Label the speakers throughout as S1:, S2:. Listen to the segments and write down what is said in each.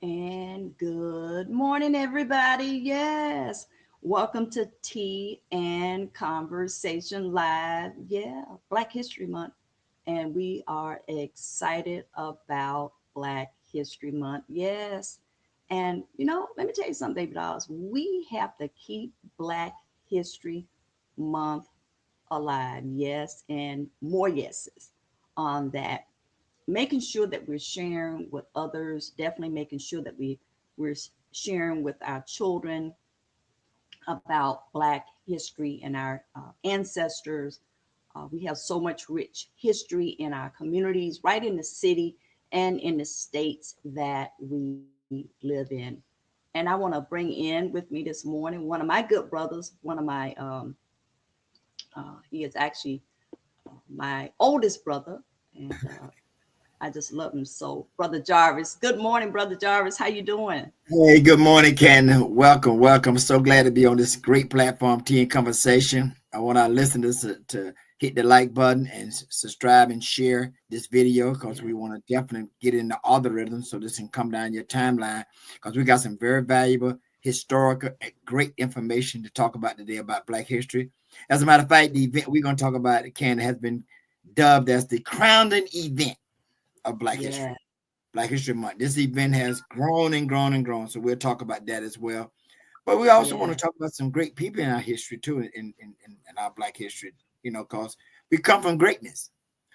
S1: And good morning, everybody. Yes. Welcome to Tea and Conversation Live. Yeah, Black History Month. And we are excited about Black History Month. Yes. And, let me tell you something, David Oz. We have to keep Black History Month alive. Yes. And more yeses on that, making sure that we're sharing with others, definitely making sure that we're sharing with our children about Black history and our ancestors. We have so much rich history in our communities, right in the city and in the states that we live in. And I want to bring in with me this morning one of my good brothers, one of my he is actually my oldest brother, and I just love him so. Brother Jarvis. Good morning, Brother Jarvis. How you doing?
S2: Hey, good morning, Ken. Welcome, welcome. So glad to be on this great platform, Tea and Conversation. I want our listeners to hit the like button and subscribe and share this video because
S1: Yeah.
S2: we want to definitely get in the algorithm so this can come down your timeline because we got some very valuable historical and great information to talk about today about Black history. As a matter of fact, the event we're going to talk about, Ken, has been dubbed as the crowning event of Black
S1: Yeah.
S2: history. Black History Month. This event has grown and grown and grown. So we'll talk about that as well. But we also want
S1: Yeah.
S2: to talk about some great people in our history too, in our Black history, because we come from greatness.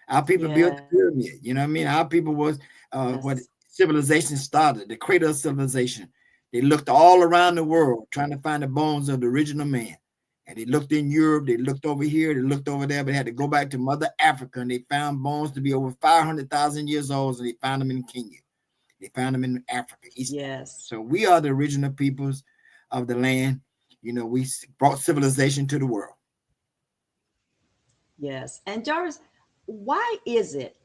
S2: Our people built the
S1: Yeah.
S2: pyramid, you know what I mean? Our people was what
S1: Yes.
S2: civilization started, the cradle of civilization. They looked all around the world trying to find the bones of the original man. And they looked in Europe, they looked over here, they looked over there, but they had to go back to Mother Africa and they found bones to be over 500,000 years old. And they found them in Kenya. They found them in Africa, East Africa.
S1: Yes.
S2: So we are the original peoples of the land. We brought civilization to the world.
S1: Yes. And Jarvis, why is it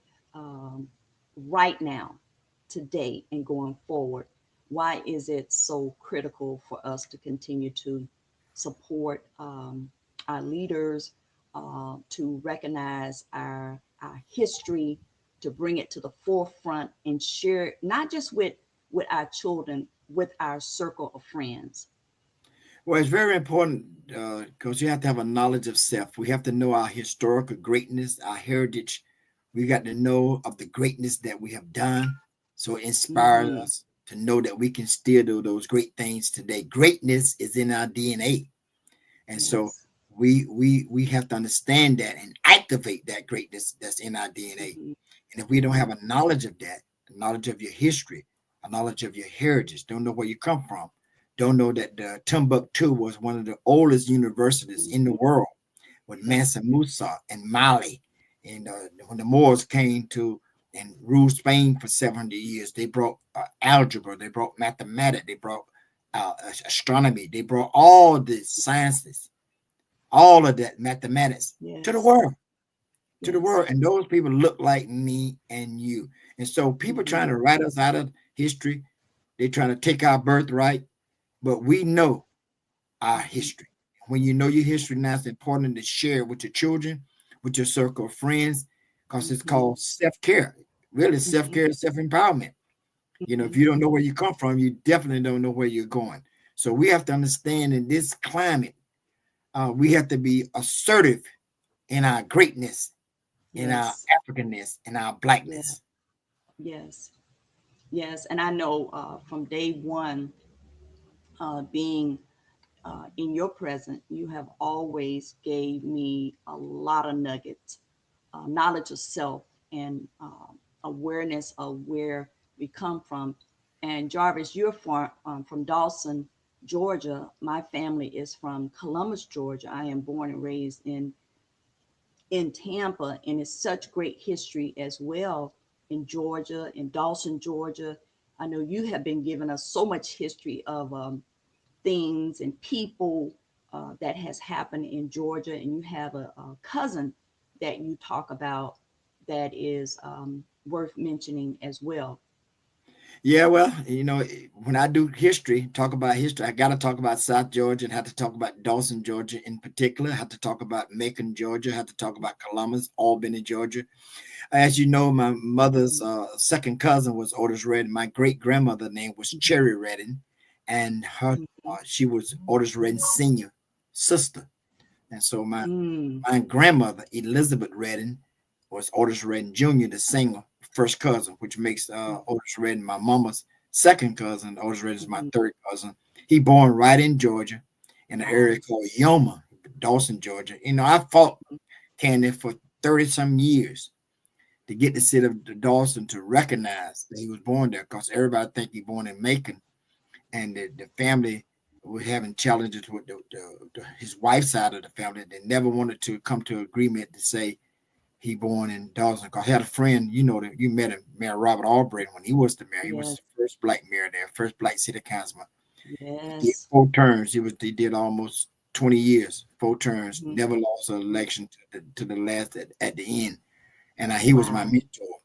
S1: right now, today, and going forward, why is it so critical for us to continue to support our leaders, to recognize our history, to bring it to the forefront and share it, not just with our children, with our circle of friends?
S2: Well, it's very important because you have to have a knowledge of self. We have to know our historical greatness, our heritage. We got to know of the greatness that we have done. So it inspires
S1: Mm-hmm.
S2: us to know that we can still do those great things today. Greatness is in our DNA. And so
S1: Yes.
S2: we have to understand that and activate that greatness that's in our DNA.
S1: Mm-hmm.
S2: And if we don't
S1: Mm-hmm.
S2: have a knowledge of that, a knowledge of your history, a knowledge of your heritage, don't know where you come from, don't know that Timbuktu was one of the oldest universities in the
S1: Mm-hmm.
S2: world with
S1: Yes.
S2: Mansa Musa and Mali. And when the Moors came to and ruled Spain for 700 years, they brought algebra, they brought mathematics, they brought astronomy, they brought all the sciences, all of that mathematics to the
S1: Yes.
S2: world, to the
S1: Yes.
S2: world. And those people look like me and you. And so people trying
S1: Mm-hmm.
S2: to write us out of history, they trying to take our birthright, but we know our
S1: Mm-hmm.
S2: history. When you know your history, now it's important to share it with your children, with your circle of friends, because it's
S1: Mm-hmm.
S2: called self-care. Really,
S1: Mm-hmm.
S2: self-care and self-empowerment. If
S1: Mm-hmm.
S2: you don't know where you come from, you definitely don't know where you're going. So we have to understand in this climate, we have to be assertive in our greatness, in our
S1: Yes.
S2: Africanness, in our
S1: Yeah.
S2: blackness.
S1: Yes. Yes. And I know from day one, being in your presence, you have always gave me a lot of nuggets, knowledge of self, and awareness of where we come from. And Jarvis, you're from Dawson, Georgia. My family is from Columbus, Georgia. I am born and raised in Tampa, and it's such great history as well in Georgia, in Dawson, Georgia. I know you have been giving us so much history of things and people that has happened in Georgia, and you have a cousin that you talk about that is worth mentioning as well.
S2: Yeah, well, when I do history, talk about history, I got to talk about South Georgia and have to talk about Dawson, Georgia in particular. I have to talk about Macon, Georgia. I have to talk about Columbus, Albany, Georgia. As you know, my mother's second cousin was Otis Redding. My great grandmother name was Cherry Redding, and she was Otis Redding's senior sister. And so
S1: Mm,
S2: my grandmother Elizabeth Redding was Otis Redding Jr., the singer, first cousin, which makes Otis Redding my mama's second cousin. Otis Redding is my
S1: mhm.
S2: third cousin. He born right in Georgia, in an area
S1: Wow.
S2: called Yoma, Dawson, Georgia. I fought Candy for 30 some years to get the city of Dawson to recognize that he was born there, because everybody think he born in Macon, and the family were having challenges with his wife's side of the family. They never wanted to come to agreement to say he born in Dawson. Because I had a friend, that you met him, Mayor Robert Albright, when he was the mayor. He was
S1: Yes.
S2: the first black mayor there, first black city councilman. He did
S1: Yes.
S2: 4 terms. He did almost 20 years, 4 terms,
S1: Mhm.
S2: never lost an election to the last at the end. And he was my
S1: Wow.
S2: mentor.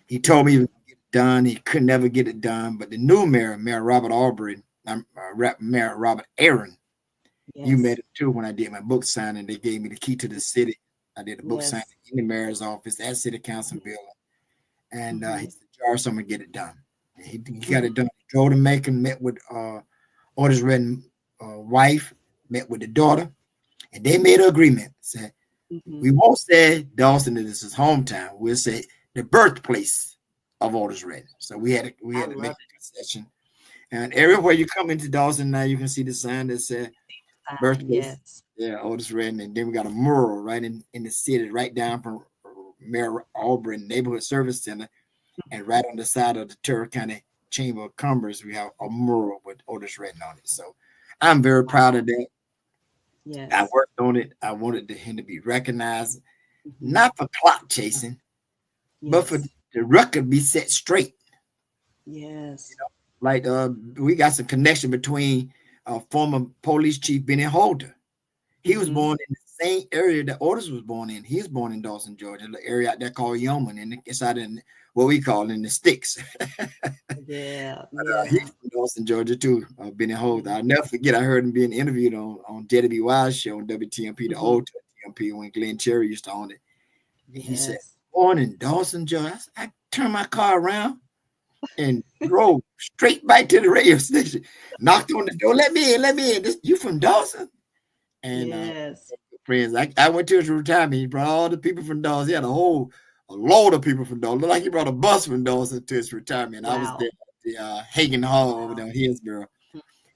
S2: He told me he
S1: Mhm.
S2: was gonna get it done. He could never get it done. But the new mayor, Mayor Robert Albright, Mayor Robert Aaron, you
S1: Yes.
S2: met him too when I did my book signing. They gave me the key to the city. I did a book signing
S1: Yes.
S2: in the mayor's office at City Council building. And he
S1: Mhm.
S2: said, Jarvis, I'm going to get it done. And he got
S1: Mhm.
S2: it done. He drove to Macon, met with Otis Redding's wife, met with the daughter, and they made an agreement. Said, we
S1: Mhm.
S2: won't say Dawson is his hometown. We'll say the birthplace of Otis Redding. So we
S1: I
S2: had to make
S1: love
S2: a concession. And everywhere you come into Dawson now, you can see the sign that said
S1: it.
S2: birthplace.
S1: Yes.
S2: Yeah, Otis Redding. And then we got a mural right in the city, right down from Mayor Auburn Neighborhood Service Center, and right on the side of the Turner County Chamber of Commerce, we have a mural with Otis Redding on it. So I'm very proud
S1: Wow.
S2: of that. I
S1: Yes.
S2: worked on it. I wanted him to be recognized,
S1: Mhm.
S2: not for clout chasing, but for
S1: Yes.
S2: the record be set straight.
S1: Yes.
S2: Like we got some connection between former police chief Benny Holder. He was
S1: Mhm.
S2: born in the same area that Otis was born in. He was born in Dawson, Georgia, the area out there called Yeoman, and it's out in what we call in the sticks.
S1: Yeah.
S2: He's
S1: Yeah.
S2: from Dawson, Georgia, too, Benny Holder.
S1: Mhm.
S2: I'll never forget, I heard him being interviewed on JW Wise show on WTMP, the
S1: Mhm.
S2: old TMP, when Glenn Cherry used to own it. And he said,
S1: Yes.
S2: born in Dawson, Georgia. I turned my car around and drove straight back to the radio station, knocked on the door, let me in, let me in. You from Dawson? And
S1: Yes.
S2: friends, I went to his retirement. He brought all the people from Dawson. He had a load of people from Dawson. Looked like he brought a bus from Dawson to his retirement. I was there
S1: Wow.
S2: at the Hagen Hall over
S1: Wow.
S2: there in Hillsborough.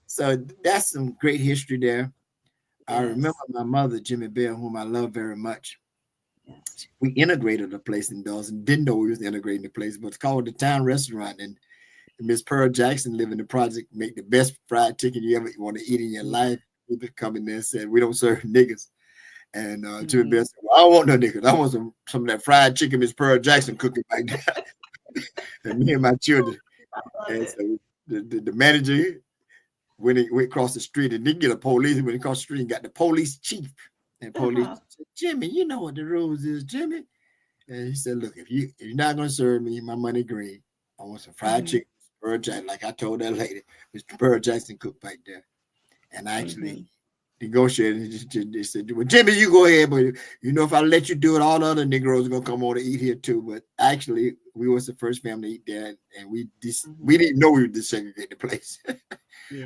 S2: So that's some great history there. I remember
S1: Yes.
S2: my mother, Jimmy Bell, whom I love very much.
S1: Yes.
S2: We integrated a place in Dawson. Didn't know we was integrating the place, but it's called the Town Restaurant. And Miss Pearl Jackson lived in the project, make the best fried chicken you ever want to eat in your life. People come in there and said, we don't serve niggas. And Jimmy
S1: Mhm.
S2: Bell said, well, I don't want no niggas. I want some of that fried chicken Miss Pearl Jackson cooking back there. And me and my children.
S1: I love
S2: And
S1: it.
S2: so the manager, when he went across the street and didn't get a police, he went across the street and got the police chief. And police
S1: Uh-huh.
S2: said, Jimmy, you know what the rules is, Jimmy. And he said, look, if you're not gonna serve me my money green, I want some fried
S1: Mhm.
S2: chicken, Pearl Jackson, like I told that lady, Mr. Pearl Jackson cooked back there. And I actually
S1: Mhm.
S2: negotiated. They said, well, Jimmy, you go ahead, but if I let you do it, all the other Negroes are gonna come on to eat here too. But actually, we was the first family to eat there, and we
S1: Mhm.
S2: didn't know we would desegregate the place,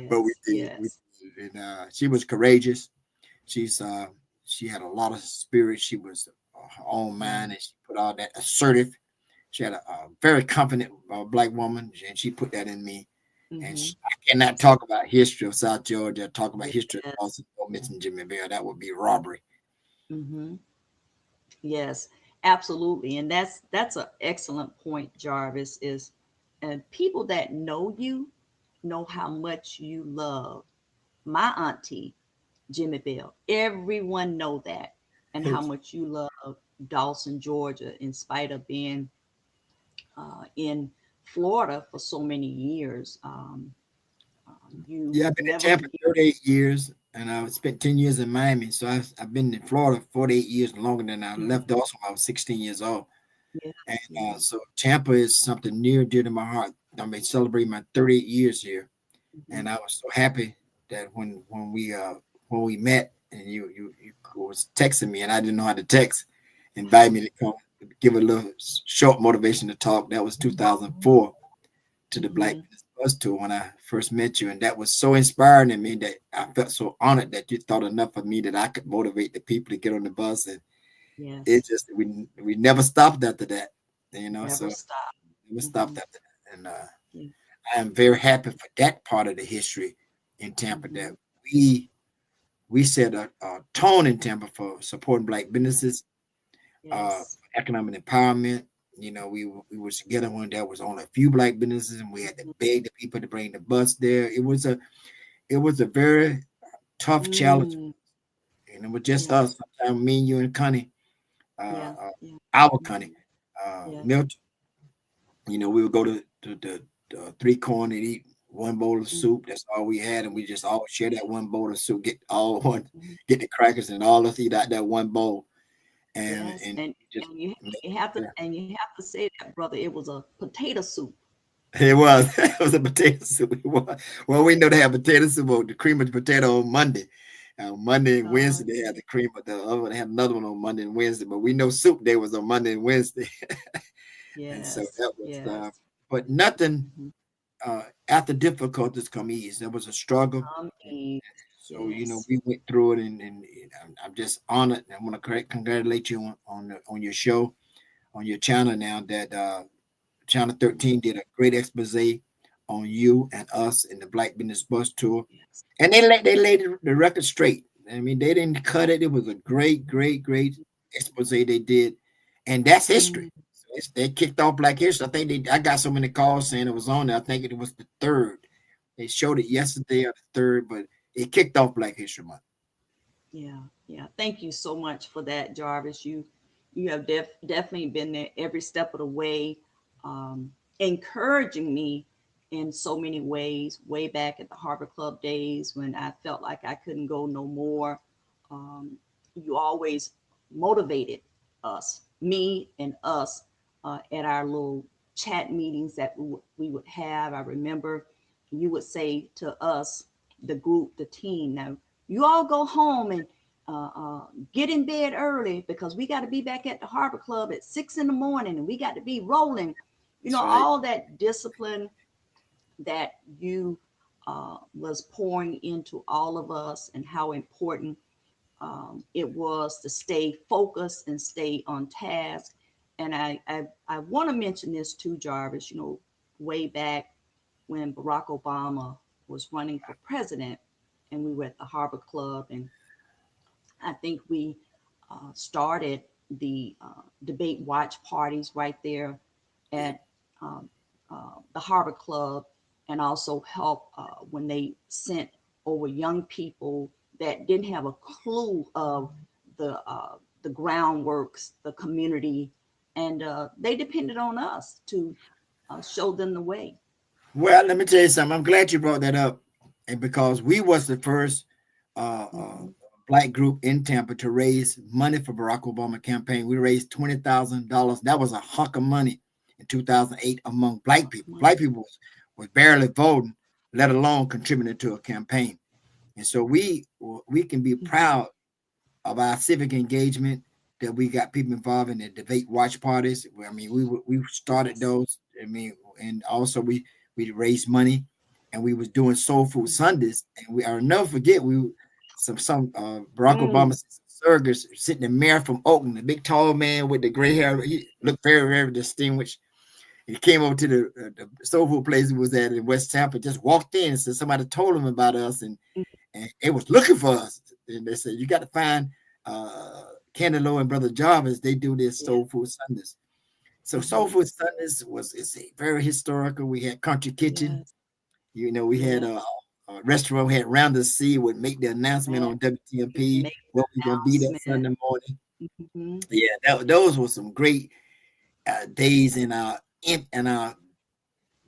S2: but we
S1: Yes.
S2: did. We
S1: Yes.
S2: did. And she was courageous. She's she had a lot of spirit. She was her own mind,
S1: Mhm.
S2: and she put all that assertive. She had a very confident black woman, and she put that in me. And
S1: Mhm.
S2: I cannot talk about history of South Georgia, talk about history of
S1: Yes.
S2: Dawson, don't mention Jimmy Bell. That would be robbery.
S1: Mhm. Yes. Absolutely. And that's an excellent point, Jarvis. Is and people that know you know how much you love my auntie Jimmy Bell. Everyone know that, and how much you love Dawson, Georgia, in spite of being in Florida for so many years. You
S2: Yeah, I've been in
S1: never
S2: Tampa
S1: forget.
S2: 38 years, and I spent 10 years in Miami. So I've been in Florida 48 years, longer than I left Dawson when I was 16 years old.
S1: Yes,
S2: And
S1: yes.
S2: so Tampa is something near dear to my heart. I mean, celebrate my 38 years here,
S1: Mhm.
S2: and I was so happy that when we met, and you was texting me, and I didn't know how to text, invite me to come give a little short motivation to talk. That was 2004 to the Black
S1: Mhm.
S2: Business Bus Tour when I first met you, and that was so inspiring to me that I felt so honored that you thought enough of me that I could motivate the people to get on the bus, and it
S1: Yes.
S2: just we never stopped after that, you know.
S1: Never
S2: So
S1: stop.
S2: never stopped
S1: Mhm.
S2: after that, and
S1: Yeah.
S2: I am very happy for that part of the history in Tampa that
S1: Mhm.
S2: we we set a tone in Tampa for supporting Black businesses,
S1: Yes.
S2: economic empowerment. You know, we was together when there was only a few Black businesses, and we had to
S1: Mhm.
S2: beg the people to bring the bus there. It was a very tough challenge,
S1: Mm.
S2: and it was just
S1: Yeah.
S2: us. Sometimes me and you and Connie,
S1: Yeah. Yeah.
S2: our Connie,
S1: Mhm. Yes.
S2: Milton. You know, we would go to the three corn and eat one bowl of
S1: Mhm.
S2: soup. That's all we had, and we just all share that one bowl of soup. Get all one,
S1: Mhm.
S2: get the crackers, and all us eat out that one bowl,
S1: Yes.
S2: and just
S1: And you
S2: make
S1: you have to
S2: it.
S1: and you have to say that, brother. It was a potato soup.
S2: It was it was a potato soup. It was. Well, we know they have potato soup, the cream of potato on Monday. Monday and Wednesday they had
S1: Yeah.
S2: the cream of the other. They had another one on Monday and Wednesday, but we know soup day was on Monday and Wednesday, and so
S1: Yes.
S2: that was.
S1: Yes.
S2: But nothing
S1: Mhm.
S2: after difficulties come ease. There was a struggle.
S1: Eve.
S2: So
S1: Yes.
S2: we went through it, and I'm just honored. I want to congratulate you on your show, on your channel now. That Channel
S1: Mhm.
S2: 13 did a great expose on you and us in the Black Business Bus Tour,
S1: Yes.
S2: and they laid the record straight. I mean, they didn't cut it. It was a great expose they did, and that's history.
S1: Mm.
S2: So they kicked off Black History. I think I got so many calls saying it was on there. I think it was the third. They showed it yesterday or the third, but it kicked off Black History Month.
S1: Yeah. Yeah. Thank you so much for that, Jarvis. You have definitely been there every step of the way, um, encouraging me in so many ways. Way back at the Harbor Club days when I felt like I couldn't go no more, um, you always motivated us, me and us, at our little chat meetings that we would have. I remember you would say to us, the group, the team, now you all go home and uh, uh, get in bed early because we got to be back at the Harbor Club at 6 in the morning and we got to be rolling.
S2: That's right.
S1: All that discipline that you was pouring into all of us and how important it was to stay focused and stay on task. And I want to mention this too, Jarvis. Way back when Barack Obama was running for president, and we were at the Harbor Club, and I think we started the debate watch parties right there
S2: Yeah.
S1: at the Harbor Club, and also help when they sent over young people that didn't have a clue of the groundworks, the community, and they depended on us to show them the way.
S2: Well, let me tell you something. I'm glad you brought that up, and because we was the first uh, uh,
S1: Mm-hmm.
S2: black group in Tampa to raise money for Barack Obama campaign. We raised $20,000. That was a hunk of money in 2008 among black people. Black people was barely voting, let alone contributing to a campaign. And so we can be
S1: Mm-hmm.
S2: proud of our civic engagement that we got people involved in the debate watch parties. I mean, we started
S1: Yes.
S2: those. I mean, and also we raised money, and we was doing soul food Sundays. And I'll never forget some Barack
S1: Mm.
S2: Obama surrogates sitting the mayor from Oakland, the big tall man with the gray hair. He looked very distinguished. He came over to the soul food place he was at in West Tampa, just walked in and said somebody told him about us, and it was looking for us. And they said, you got to find uh Candy Low and Brother Jarvis. They do this
S1: Yeah.
S2: Soul Food Sundays. So Soul
S1: Mm-hmm.
S2: Food Sundays is a very historical. We had Country Kitchen.
S1: Yes.
S2: We had
S1: Yes.
S2: a restaurant. We had Round the Sea would make the announcement
S1: Yes.
S2: on WTMP
S1: Make
S2: where we're gonna be that
S1: announcement.
S2: Sunday morning.
S1: Mm-hmm.
S2: Yeah, those were some great days in our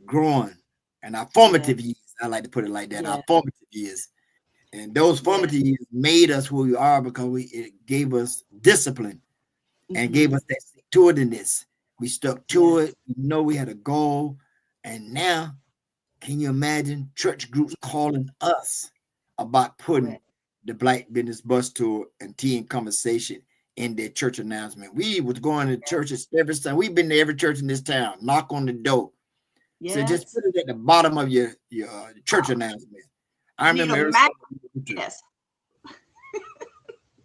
S2: growing and our
S1: Yeah.
S2: formative years. I like to put it like that. Our
S1: Yeah.
S2: formative years. And those
S1: Yeah.
S2: formative years made us who we are because it gave us discipline and
S1: Mm-hmm.
S2: gave us that stick to it. We stuck to
S1: Yes.
S2: it. We know we had a goal, And now, can you imagine church groups calling us about putting
S1: Correct.
S2: the Black Business Bus Tour and Tea and Conversation in their church announcement? We was going to churches every time. We've been to every church in this town, knock on the door. So just
S1: Yes.
S2: put it at the bottom of your church announcement. I
S1: Need
S2: remember
S1: a
S2: every
S1: Mac.
S2: Sunday.
S1: Yes.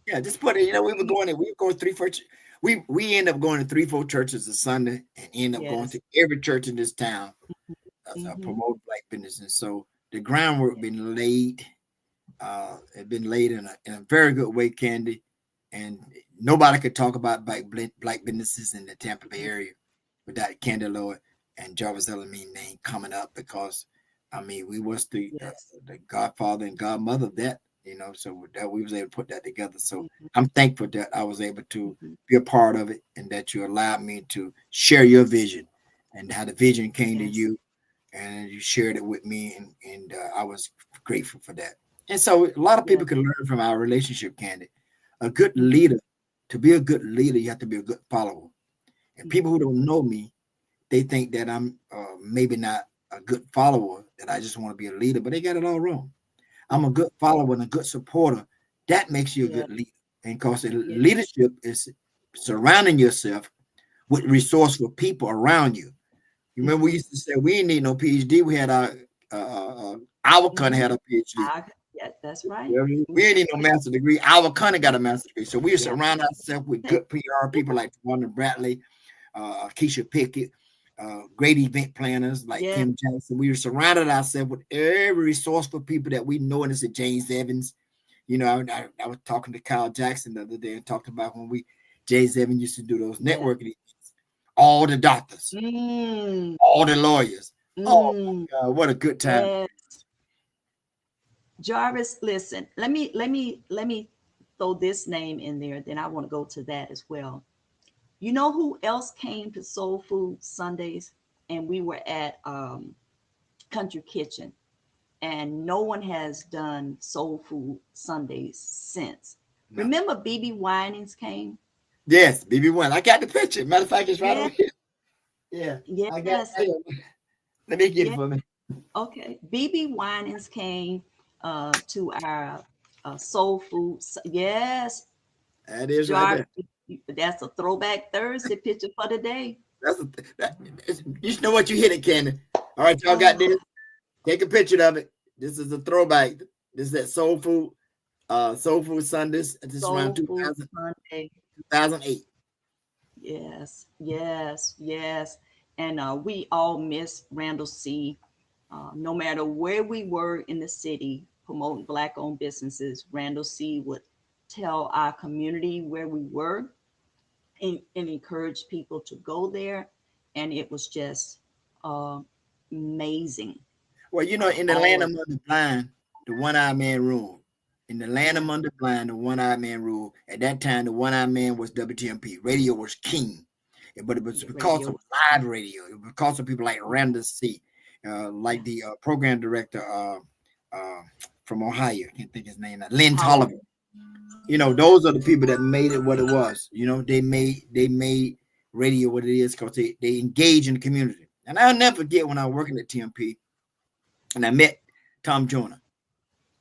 S2: Yeah, just put it. You know, we were going 3-4. We end up going to 3-4 churches a Sunday and end up going
S1: Yes.
S2: to every church in this town as I
S1: Mm-hmm.
S2: promote Black business. And so the groundwork been laid. It's been laid in a very good way, Candy. And nobody could talk about black businesses in the Tampa Bay area without Candy Lloyd and Jarvis Elamine name coming up, because I mean we was the
S1: Yes.
S2: godfather and godmother of that, so that we was able to put that together. So
S1: Mm-hmm.
S2: I'm thankful that I was able to
S1: Mm-hmm.
S2: be a part of it, and that you allowed me to share your vision and how the vision came to
S1: Yes.
S2: you, and you shared it with me, and I was grateful for that. And so a lot of
S1: Yes.
S2: people can learn from our relationship, Candy. A good
S1: Mm-hmm.
S2: leader, to be a good leader, you have to be a good follower. And people who
S1: Mm-hmm.
S2: don't know me, they think that I'm maybe not a good follower, that I just want to be a leader, but they got it all wrong. I'm a good follower and a good supporter. That makes you a
S1: Yeah.
S2: good leader. And because
S1: Yeah.
S2: leadership is surrounding yourself with resourceful people around you. You remember we
S1: Mm-hmm.
S2: used to say we didn't need no PhD. We had our country
S1: Mm-hmm.
S2: had a PhD.
S1: Yeah, that's right.
S2: Yeah, we
S1: That's
S2: ain't need no
S1: right.
S2: master degree. Our country got a master degree. So we
S1: Yeah.
S2: surround ourselves with
S1: Hey,
S2: good PR
S1: yeah.
S2: people like Wanda Bradley, Keisha Pickett, great event planners like
S1: Yeah.
S2: Kim Jackson. We surrounded ourselves with every resourceful people that we know, and it's James Evans. I was talking to Kyle Jackson the other day and talked about when James Evans used to do those
S1: Yeah.
S2: networking events. All the doctors,
S1: Mm,
S2: all the lawyers. Oh
S1: mm,
S2: my God, what a good time.
S1: yes. Jarvis, listen, let me throw this name in there, then I want to go to that as well. You know who else came to Soul Food Sundays? And we were at Country Kitchen, and no one has done Soul Food Sundays since.
S2: No.
S1: Remember BB Winings came?
S2: Yes, BB1. I got the picture. Matter of fact, it's right
S1: Yeah.
S2: over here. Yeah, I got it
S1: Yes.
S2: right here. Let me get it
S1: Yeah.
S2: for me.
S1: Okay. BB Winans came to our Soul Food. Yes,
S2: That is right
S1: Jar.
S2: there.
S1: That's a throwback Thursday picture for the day.
S2: That's a, that, you know what, you hit it, Candy. All right, y'all got
S1: Oh,
S2: this. Take a picture of it. This is a throwback. This is that Soul Food Sundays. This is around
S1: Soul Food Sunday.
S2: 2008.
S1: Yes, yes, yes. And we all miss Randall C. No matter where we were in the city promoting Black-owned businesses, Randall C. would tell our community where we were, and encourage people to go there. And it was just uh, amazing.
S2: Well, in the
S1: All
S2: land
S1: of
S2: among the blind, the one-eyed man ruled. In the land
S1: yeah,
S2: among the blind, the one-eyed man ruled. At that time, the one-eyed man was WTMP. Radio was king. But it was
S1: yeah,
S2: because
S1: radio.
S2: of live radio. It was because of people like Randall C., like the
S1: Yes.
S2: program director uh, from Ohio. I can't think his name now. Lynn
S1: Tolliver.
S2: Tolliver. Those are the people that made it what it was. They made radio what it is because they engage in the community. And I'll never forget when I was working at TMP and I met Tom Joyner.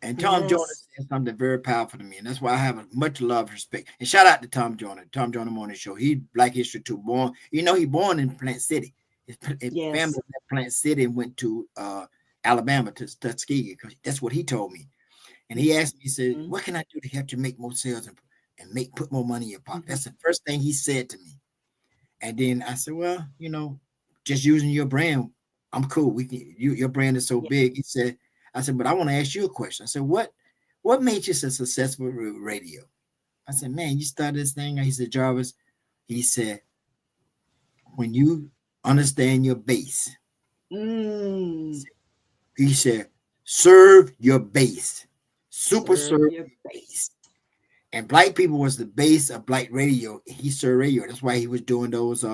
S2: And Tom Joyner
S1: Yes.
S2: said something very powerful to me, and that's why I have a much love and respect. And shout out to Tom Joyner, Morning Show. He Black History too. He born in Plant City. His family
S1: Yes.
S2: left Plant City and went to Alabama to Tuskegee, because that's what he told me. And he asked me, he said,
S1: Mhm.
S2: "What can I do to help you make more sales and put more money in your pocket?"
S1: Mhm.
S2: That's the first thing he said to me. And then I said, "Well, just using your brand, I'm cool. Your brand is so
S1: Yeah.
S2: big." I said, "But I want to ask you a question." I said, "What made you so successful with radio?" I said, "Man, you started this thing." He said, "Jarvis," he said, "when you understand your base,"
S1: Mm.
S2: he said, "serve your base, super
S1: Serve
S2: serve
S1: your
S2: your
S1: base.
S2: base." And Black people was the base of Black radio. He served radio. That's why he was doing those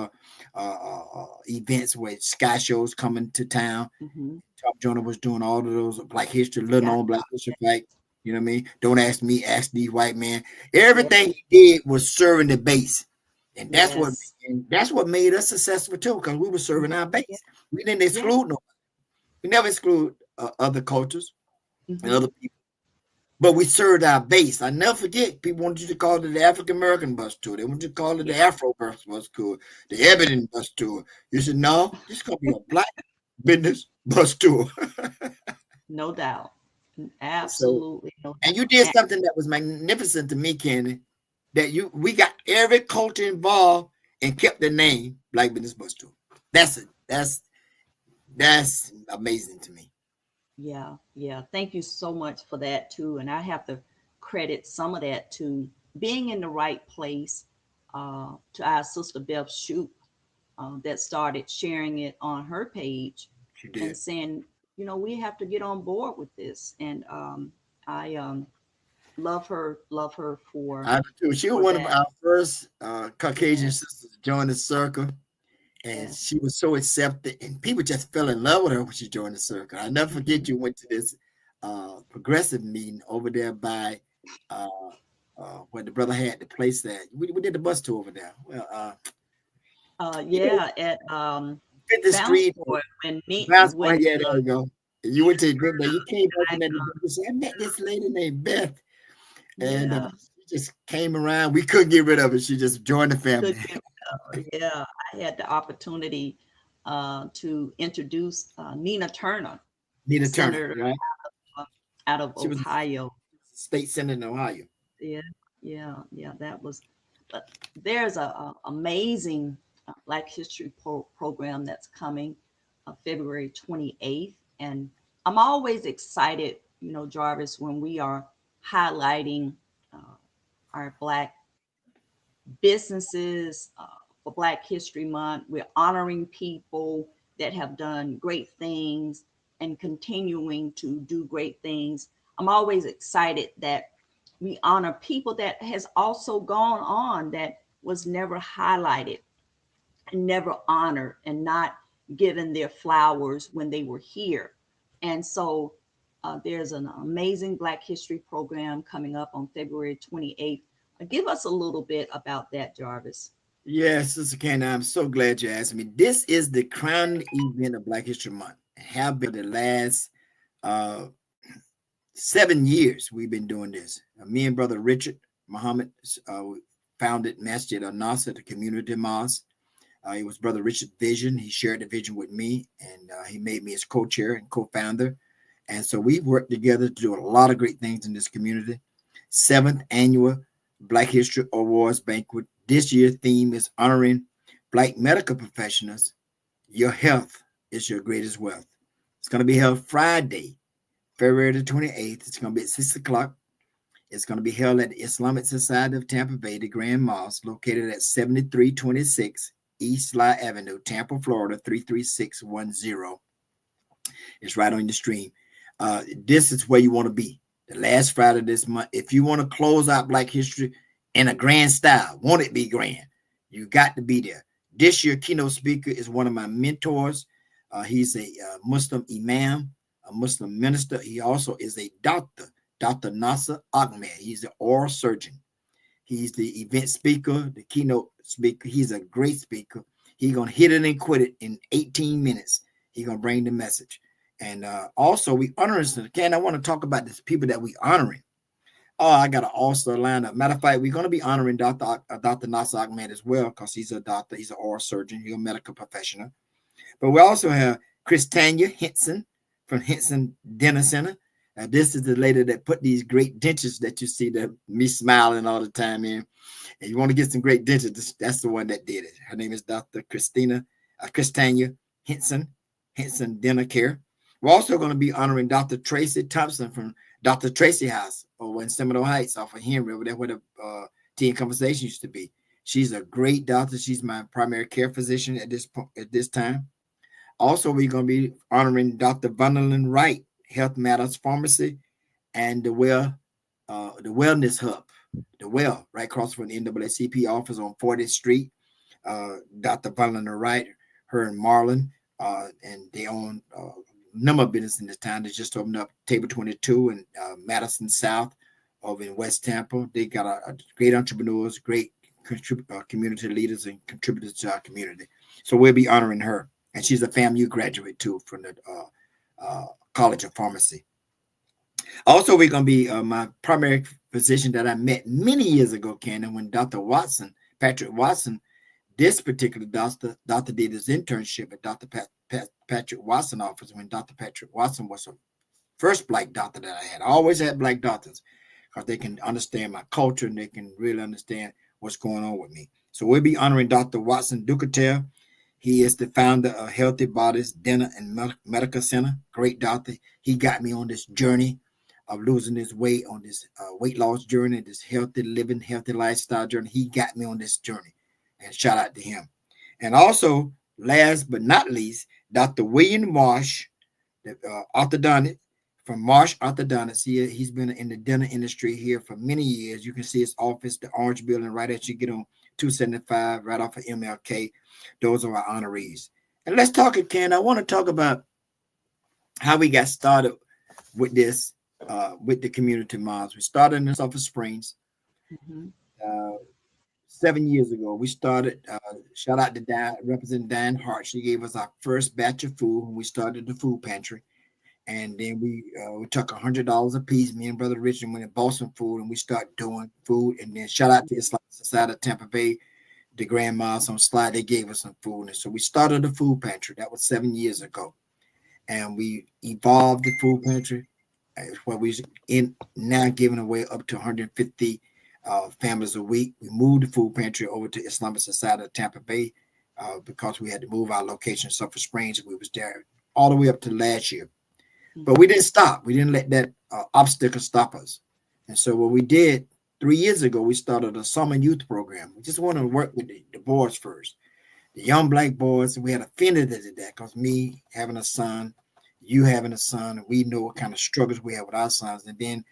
S2: events where sky shows coming to town.
S1: Mm-hmm.
S2: Top Joyner was doing all of those Black history, little
S1: Got
S2: known Black history
S1: it.
S2: fact. You know what I mean? Don't ask me, ask the white man.
S1: Yeah.
S2: Everything he did was serving the base. And
S1: Yes.
S2: that's what made us successful too, because we were serving our
S1: Yeah.
S2: base. We didn't
S1: Yeah.
S2: exclude no. We never exclude other cultures and
S1: Hmm.
S2: other people. But we served our base. I never forget. People wanted you to call it the African American bus tour. They wanted you to call it the
S1: Yeah.
S2: Afro bus tour, the Ebony bus tour. You said, no, this is gonna be a black business bus tour.
S1: No doubt.
S2: So,
S1: Absolutely no
S2: and you
S1: doubt.
S2: did something that was magnificent to me, Kenny. That we got every culture involved and kept the name Black Business Bus Tour. That's it. That's amazing to me.
S1: Yeah, yeah. Thank you so much for that too. And I have to credit some of that to being in the right place, to our sister Bev Shoop, that started sharing it on her page
S2: She
S1: and
S2: did.
S1: saying, we have to get on board with this. And I love her
S2: I do too. She was
S1: for
S2: one of
S1: that.
S2: our first Caucasian
S1: Yeah,
S2: sisters to join the circle, and
S1: yes.
S2: she was so accepted, and people just fell in love with her when she joined the circle. I never
S1: Hmm.
S2: forget you went to this progressive meeting over there by uh, where the brother had the place that we did the bus tour over there. Well, you know,
S1: Yeah, at
S2: 50th
S1: Bounce
S2: Street,
S1: Boy when me
S2: Bounce Point.
S1: when
S2: Yeah, there you go. And you went to the drink there. You came back
S1: I
S2: in that drink. You said, I met this lady named Beth. And
S1: yeah.
S2: she just came around. We couldn't get rid of her. She just joined the family.
S1: Could give yeah, I had the opportunity to introduce Nina Turner,
S2: Nina Turner,
S1: senator
S2: right?
S1: uh, out of
S2: She was a
S1: Ohio.
S2: state senator in Ohio.
S1: Yeah, yeah, yeah. That was. But there's a amazing Black History program that's coming February 28th, and I'm always excited, Jarvis, when we are highlighting uh, our Black businesses for Black History Month. We're honoring people that have done great things and continuing to do great things. I'm always excited that we honor people that has also gone on that was never highlighted and never honored and not given their flowers when they were here. And so there's an amazing Black History program coming up on February 28th. Give us a little bit about that, Jarvis.
S2: Yes, Sister Candy, I'm so glad you asked me. This is the crowning event of Black History Month. Have been the last uh, 7 years we've been doing this. Me and Brother Richard Muhammad founded Masjid Al Nasser, the community mosque. It was Brother Richard's vision. He shared the vision with me, and he made me his co-chair and co-founder. And so we worked together to do a lot of great things in this community. Seventh annual Black History Awards banquet. This year's theme is honoring Black medical professionals. Your health is your greatest wealth. It's going to be held Friday, February the 28th. It's going to be at 6 o'clock. It's going to be held at the Islamic Society of Tampa Bay, the Grand Mosque, located at 7326 East Sly Avenue, Tampa, Florida, 33610. It's right on the stream. This is where you want to be. The last Friday of this month. If you want to close out Black History in a grand style, want it be grand, you got to be there. This year, keynote speaker is one of my mentors. He's a Muslim imam, a Muslim minister. He also is a doctor, Dr. Nasser Ahmed. He's an oral surgeon. He's the event speaker, the keynote speaker. He's a great speaker. He's going to hit it and quit it in 18 minutes. He's going to bring the message. And also, we honor us. Again, I want to talk about these people that we honoring. Oh, I got an all-star lineup. Matter of fact, we're going to be honoring Dr. Nasser Ahmed as well, because he's a doctor. He's an oral surgeon. He's a medical professional. But we also have Christania Henson from Henson Dental Center. This is the lady that put these great dentures that you see that me smiling all the time in. And you want to get some great dentures, that's the one that did it. Her name is Dr. Christania Henson Dental Care. We're also going to be honoring Dr. Tracy Thompson from Dr. Tracy House over in Seminole Heights off of Henry, over there where the Tea and Conversation used to be. She's a great doctor. She's my primary care physician at this time. Also, we're going to be honoring Dr. Vondelin Wright, Health Matters Pharmacy, and the Wellness Hub, the Well, right across from the NAACP office on 40th Street. Dr. Vondelin Wright, her and Marlon, and they own a number of businesses in this town. They just opened up Table 22 in Madison South over in West Tampa. They got a great entrepreneurs, great community leaders and contributors to our community. So we'll be honoring her. And she's a FAMU graduate too from the College of Pharmacy. Also, we're going to be my primary physician that I met many years ago, Cannon, when Dr. Watson, Patrick Watson, this particular doctor did his internship at Dr. Patrick Watson office when Dr. Patrick Watson was the first Black doctor that I had. I always had Black doctors because they can understand my culture and they can really understand what's going on with me. So we'll be honoring Dr. Watson Ducatel. He is the founder of Healthy Bodies Dinner and Medical Center. Great doctor. He got me on this journey of losing this weight, on this weight loss journey, this healthy living, healthy lifestyle journey. He got me on this journey, and shout out to him. And also, last but not least, Dr. William Marsh, the orthodontist from Marsh Orthodontics. He's been in the dental industry here for many years. You can see his office, the Orange Building, right as you get on 275, right off of MLK. Those are our honorees. And let's talk again. I want to talk about how we got started with this, with the community moms. We started in Sulphur Springs 7 years ago. We started, shout out to Representative Diane Hart. She gave us our first batch of food when we started the food pantry. And then we took $100 a piece. Me and Brother Richard went and bought some food, and we started doing food. And then shout out to the Islamic Society of Tampa Bay, the grandmas on slide. They gave us some food. And so we started the food pantry. That was 7 years ago. And we evolved the food pantry, where we in now giving away up to 150 families a week. We moved the food pantry over to Islamic Society of Tampa Bay because we had to move our location, Sulphur Springs. We was there all the way up to last year. But we didn't stop. We didn't let that obstacle stop us. And so what we did 3 years ago, we started a summer youth program. We just wanted to work with the boys first, the young Black boys. And we had affinity to that because me having a son, you having a son, and we know what kind of struggles we have with our sons. And then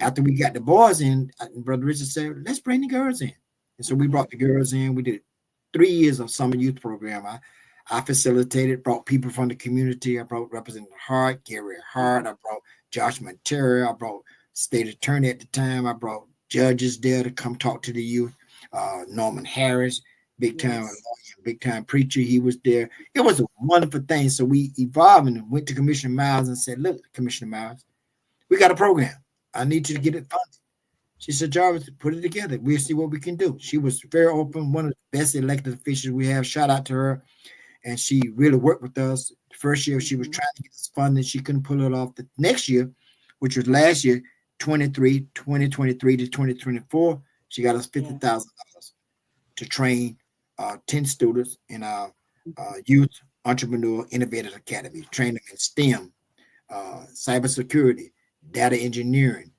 S2: after we got the boys in, Brother Richard said, let's bring the girls in. And so we brought the girls in. We did 3 years of summer youth program. I facilitated, brought people from the community. I brought Representative Hart, Gary Hart. I brought Josh Montero. I brought state attorney at the time. I brought judges there to come talk to the youth. Norman Harris, big time preacher. He was there. It was a wonderful thing. So we evolved and went to Commissioner Miles and said, look, Commissioner Miles, we got a program. I need you to get it funded. She said, Jarvis, put it together. We'll see what we can do. She was very open, one of the best elected officials we have. Shout out to her. And she really worked with us. The first year she was trying to get this funding. She couldn't pull it off. The next year, which was last year, 2023 to 2024, she got us $50,000 to train 10 students in our Youth Entrepreneur Innovative Academy, train them in STEM, cybersecurity, data engineering,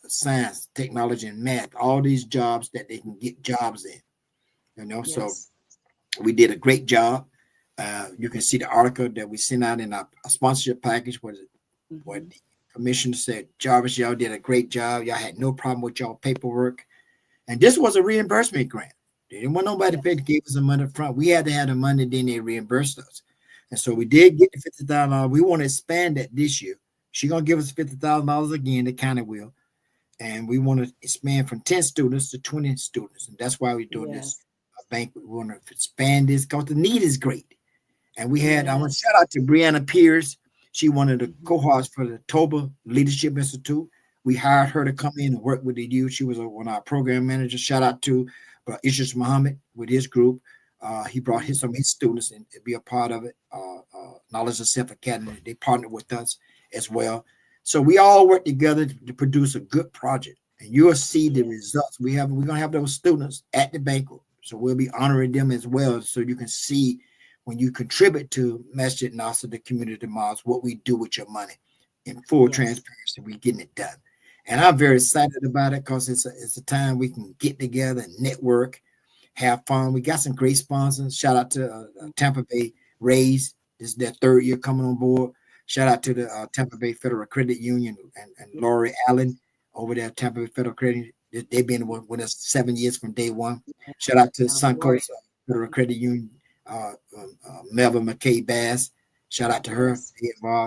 S2: science, technology, and math, all these jobs that they can get jobs in. So we did a great job. You can see the article that we sent out in our sponsorship package where the commissioner said, Jarvis, y'all did a great job. Y'all had no problem with y'all paperwork. And this was a reimbursement grant. They didn't want nobody to give us the money up front. We had to have the money, then they reimbursed us. And so we did get the $50,000. We want to expand that this year. She's going to give us $50,000 again. The county will. And we want to expand from 10 students to 20 students. And that's why we're doing this banquet. We want to expand this because the need is great. And we had, I want to shout out to Brianna Pierce. She one of the cohorts for the TOBA Leadership Institute. We hired her to come in and work with the youth. She was one of our program managers. Shout out to Idris Muhammad with his group. He brought some of his students in to be a part of it. Knowledge of Self Academy. They partnered with us as well. So we all work together to produce a good project. And you'll see the results. We're going to have those students at the banquet. So we'll be honoring them as well. So you can see when you contribute to Masjid Nasser, the community malls, what we do with your money in full transparency. We're getting it done. And I'm very excited about it because it's a time we can get together and network, have fun. We got some great sponsors. Shout out to Tampa Bay Rays. This is their third year coming on board. Shout out to the Tampa Bay Federal Credit Union and Lori Allen over there at Tampa Bay Federal Credit. They've been with us 7 years from day one. Shout out to Suncoast Federal Credit Union, Melvin McKay Bass. Shout out to her.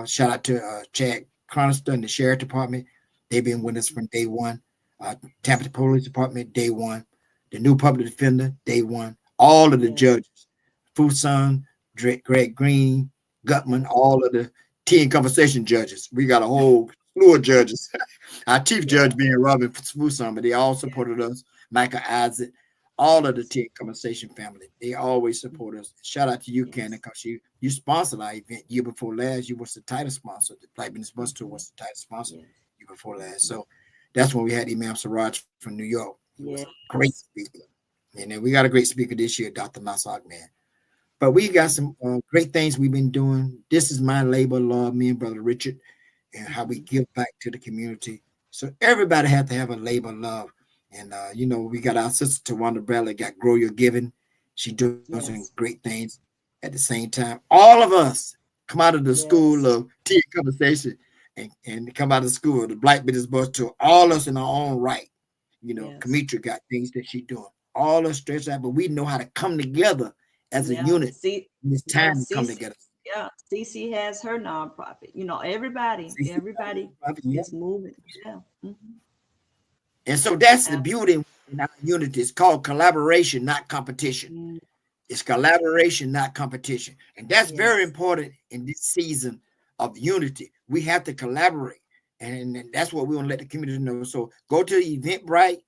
S2: Shout out to Chad Chronister and the Sheriff Department. They've been with us from day one. Tampa Police Department, day one. the new public defender, day one, all of the
S1: Yes.
S2: judges, Fuson, Greg Green, Gutman, all of the tea and conversation judges. We got a whole slew of judges. Our chief
S1: Yeah.
S2: judge being Robin Fuson, but they all supported us. Michael Isaac, all of the
S1: Yes.
S2: tea and conversation family. They always support us. Shout out to you,
S1: Yes.
S2: Cannon, because you sponsored our event year before last. You was the title sponsor. The Black Business Bus Tour was the title sponsor
S1: Yes.
S2: year before last. So that's when we had Imam Siraj from New York. He was
S1: Yes.
S2: a great speaker. And then we got a great speaker this year, Dr. Nasak, man. But we got some great things we've been doing. This is my labor of love, me and Brother Richard, and how we give back to the community. So everybody have to have a labor of love. And you know, we got our sister Tawanda Bradley got Grow Your Giving. She doing some
S1: Yes.
S2: great things at the same time. All of us come out of the
S1: Yes.
S2: school of tea and conversation and come out of school, the Black Business Bus Tour, all us in our own right. You know,
S1: Yes.
S2: Kamitra got things that she doing. All us stretched out, but we know how to come together as a
S1: Yeah.
S2: unit.
S1: See,
S2: It's
S1: you know,
S2: time to come
S1: CC,
S2: together.
S1: yeah, CC has her nonprofit. You know, everybody
S2: Yeah.
S1: is moving. Yeah.
S2: And so that's the beauty in our unity. It's called collaboration, not competition.
S1: Mm,
S2: It's collaboration, not competition. And that's very
S1: yes.
S2: important in this season of unity. We have to collaborate. And that's what we want to let the community know. So go to Eventbrite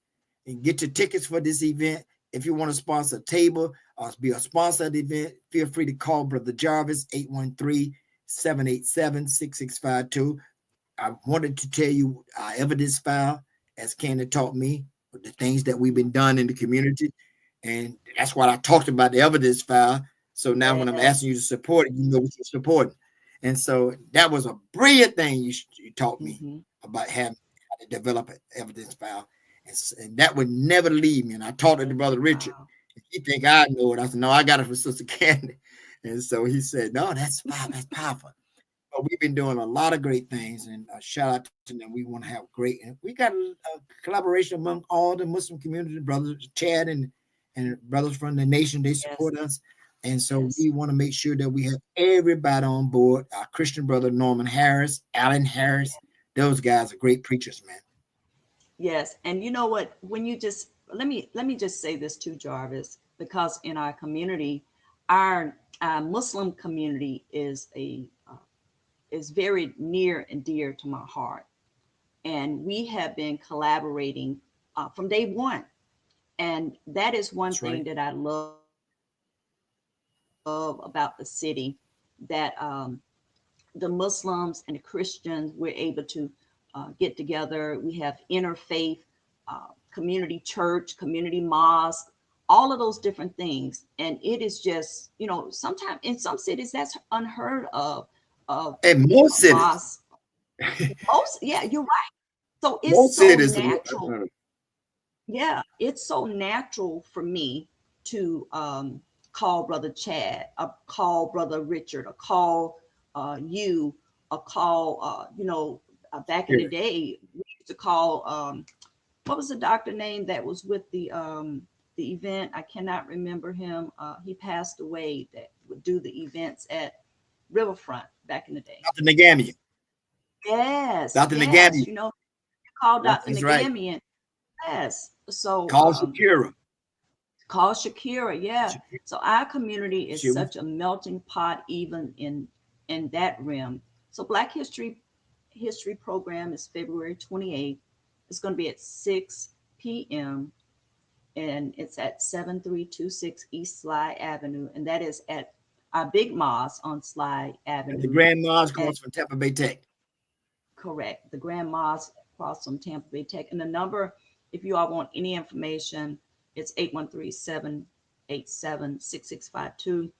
S2: and get your tickets for this event. If you want to sponsor a table or be a sponsor of the event, feel free to call Brother Jarvis, 813-787-6652. I wanted to tell you our evidence file, as Candy taught me, the things that we've been done in the community. And that's what I talked about, the evidence file. So now when I'm
S1: Yes.
S2: asking you to support it, you know what you're supporting. And so that was a brilliant thing you taught me about how to develop an evidence file. And that would never leave me. And I taught it to Brother Richard.
S1: Wow.
S2: He think I know it. I said, no, I got it from Sister Candy. And so he said, no, that's powerful. But we've been doing a lot of great things, and shout out to them. We want to have great, and we got a collaboration among all the Muslim community brothers, Chad and brothers from the nation. They support us, and so we want to make sure that we have everybody on board. Our Christian brother Norman Harris, Alan Harris, those guys are great preachers, man.
S1: Yes, and you know what? When you just let me just say this too, Jarvis, because in our community, our Muslim community is very near and dear to my heart, and we have been collaborating from day one, and that is one thing that I love about the city, that the Muslims and the Christians, we're able to get together. We have interfaith, community church, community mosque, all of those different things. And it is just, you know, sometimes in some cities that's unheard of.
S2: And most cities.
S1: Yeah, you're right. So it's
S2: most
S1: so
S2: cities
S1: natural. Yeah, it's so natural for me to call Brother Chad, call Brother Richard, or call you, or call, you know, back in the day, we used to call, what was the doctor name that was with the event? I cannot remember him. He passed away, that would do the events at Riverfront back in the day.
S2: Dr. Nagamian.
S1: Yes.
S2: Dr. Nagamian.
S1: You know, you call Dr. Nagamian. Right. Yes. So
S2: call Shakira.
S1: Call Shakira, yeah. So our community is such a melting pot, even in that realm. So Black History program is February 28th. It's going to be at 6 p.m. and it's at 7326 East Sly Avenue, and that is at our big mosque on Sly Avenue.
S2: The Grand Mosque across from Tampa Bay Tech.
S1: Correct. The Grand Mosque across from Tampa Bay Tech. And the number, if you all want any information, it's 813-787-6652.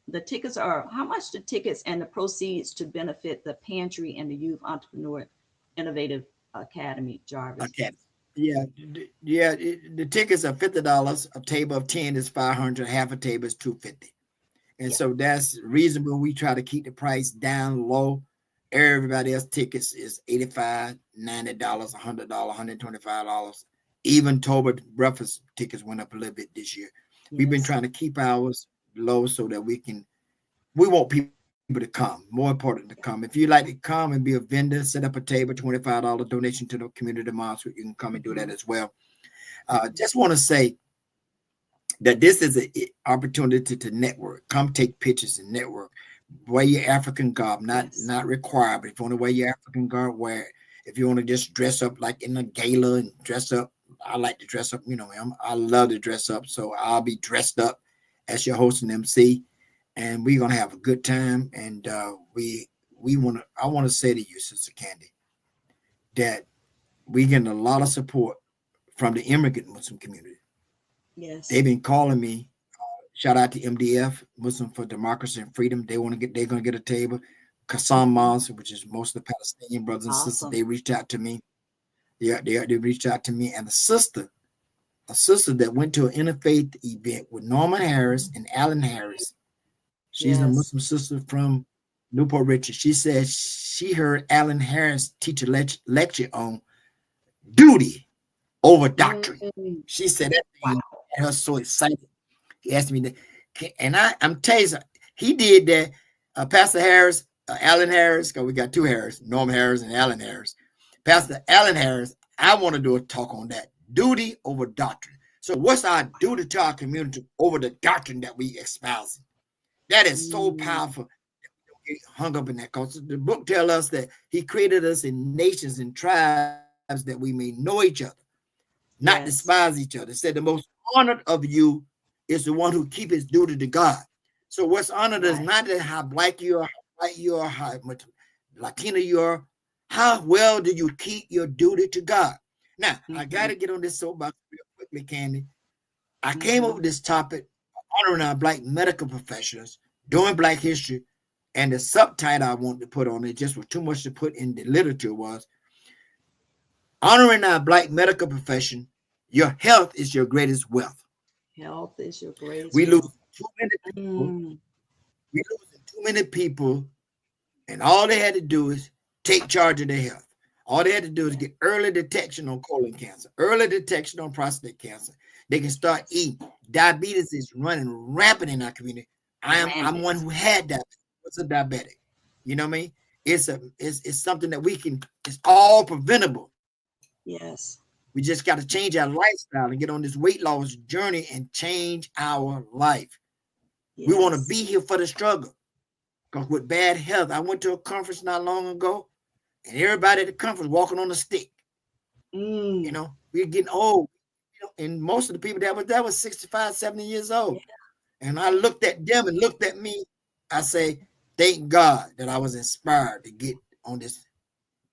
S1: The tickets are, how much the tickets and the proceeds to benefit the Pantry and the Youth Entrepreneur Innovative Academy, Jarvis?
S2: Okay. Yeah. The tickets are $50. A table of 10 is $500. Half a table is $250. And so that's reasonable. We try to keep the price down low. Everybody else tickets is $85, $90, $100, $125. Even Tober breakfast tickets went up a little bit this year. We've been trying to keep ours low so that we want people to come. More important to come. If you like to come and be a vendor, set up a table, $25 donation to the community mosque, you can come and do that as well. Just want to say, that this is an opportunity to network. Come take pictures and network. Wear your African garb, not required, but if you want to wear your African garb, wear it. If you want to just dress up like in a gala and dress up, I like to dress up. You know, I love to dress up, so I'll be dressed up as your host and MC, and we're gonna have a good time. And I want to say to you, Sister Candy, that we getting a lot of support from the immigrant Muslim community.
S1: Yes.
S2: They've been calling me. Shout out to MDF, Muslim for Democracy and Freedom. They're gonna get a table. Qassam Mosque, which is most of the Palestinian brothers and sisters, they reached out to me. Yeah, they reached out to me, and a sister that went to an interfaith event with Norman Harris and Alan Harris. She's a Muslim sister from Newport Richard. She said she heard Alan Harris teach a lecture on duty over doctrine. She said that thing had her so excited. He asked me that, and I'm telling you, he did that. Pastor Harris, Alan Harris, because we got two Harris, Norman Harris and Alan Harris. Pastor Alan Harris, I want to do a talk on that. Duty over doctrine. So what's our duty to our community over the doctrine that we espouse? That is so powerful. Get hung up in that, because the book tells us that he created us in nations and tribes that we may know each other, not despise each other. It said the most honored of you is the one who keeps his duty to God. So what's honored is not that how black you are, how white you are, how much Latina you are. How well do you keep your duty to God? Now, I got to get on this soapbox real quickly, Candy. I came up with this topic, honoring our black medical professionals, doing Black history, and the subtitle I wanted to put on it, just was too much to put in the literature, was honoring our black medical profession. Your health is your greatest wealth.
S1: Health is your greatest
S2: wealth.
S1: Lose
S2: too many people. We losing too many people, and all they had to do is take charge of their health. All they had to do is get early detection on colon cancer, early detection on prostate cancer. They can start eating. Diabetes is running rampant in our community. I'm one who had diabetes. What's a diabetic? You know what I mean? It's something that we can. It's all preventable.
S1: Yes.
S2: We just got to change our lifestyle and get on this weight loss journey and change our life. We want to be here for the struggle. Because with bad health, I went to a conference not long ago, and everybody at the conference walking on a stick. You know, we're getting old. You know, and most of the people that was 65, 70 years old. And I looked at them and looked at me. I say, thank God that I was inspired to get on this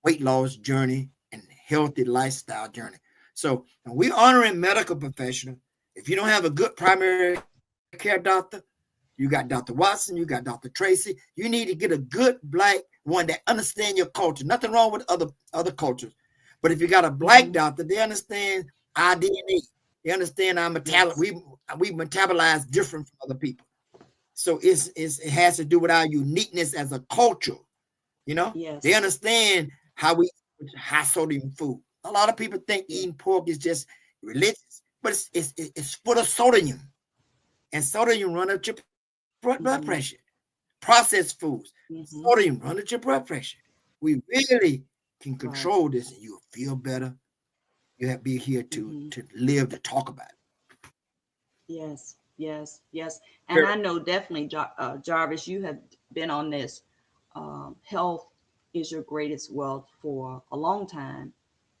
S2: weight loss journey and healthy lifestyle journey. So we're honoring medical professionals. If you don't have a good primary care doctor, you got Dr. Watson, you got Dr. Tracy. You need to get a good black one that understands your culture. Nothing wrong with other cultures. But if you got a black doctor, they understand our DNA. They understand our metabolism. We metabolize different from other people. So it has to do with our uniqueness as a culture. You know, they understand how we eat high sodium food. A lot of people think eating pork is just religious, but it's full of sodium, and sodium run up your blood pressure. Processed foods, sodium run up your blood pressure. We really can control this, and you'll feel better. You have to be here to live, to talk about it.
S1: Yes. And I know definitely, Jarvis, you have been on this health is your greatest wealth for a long time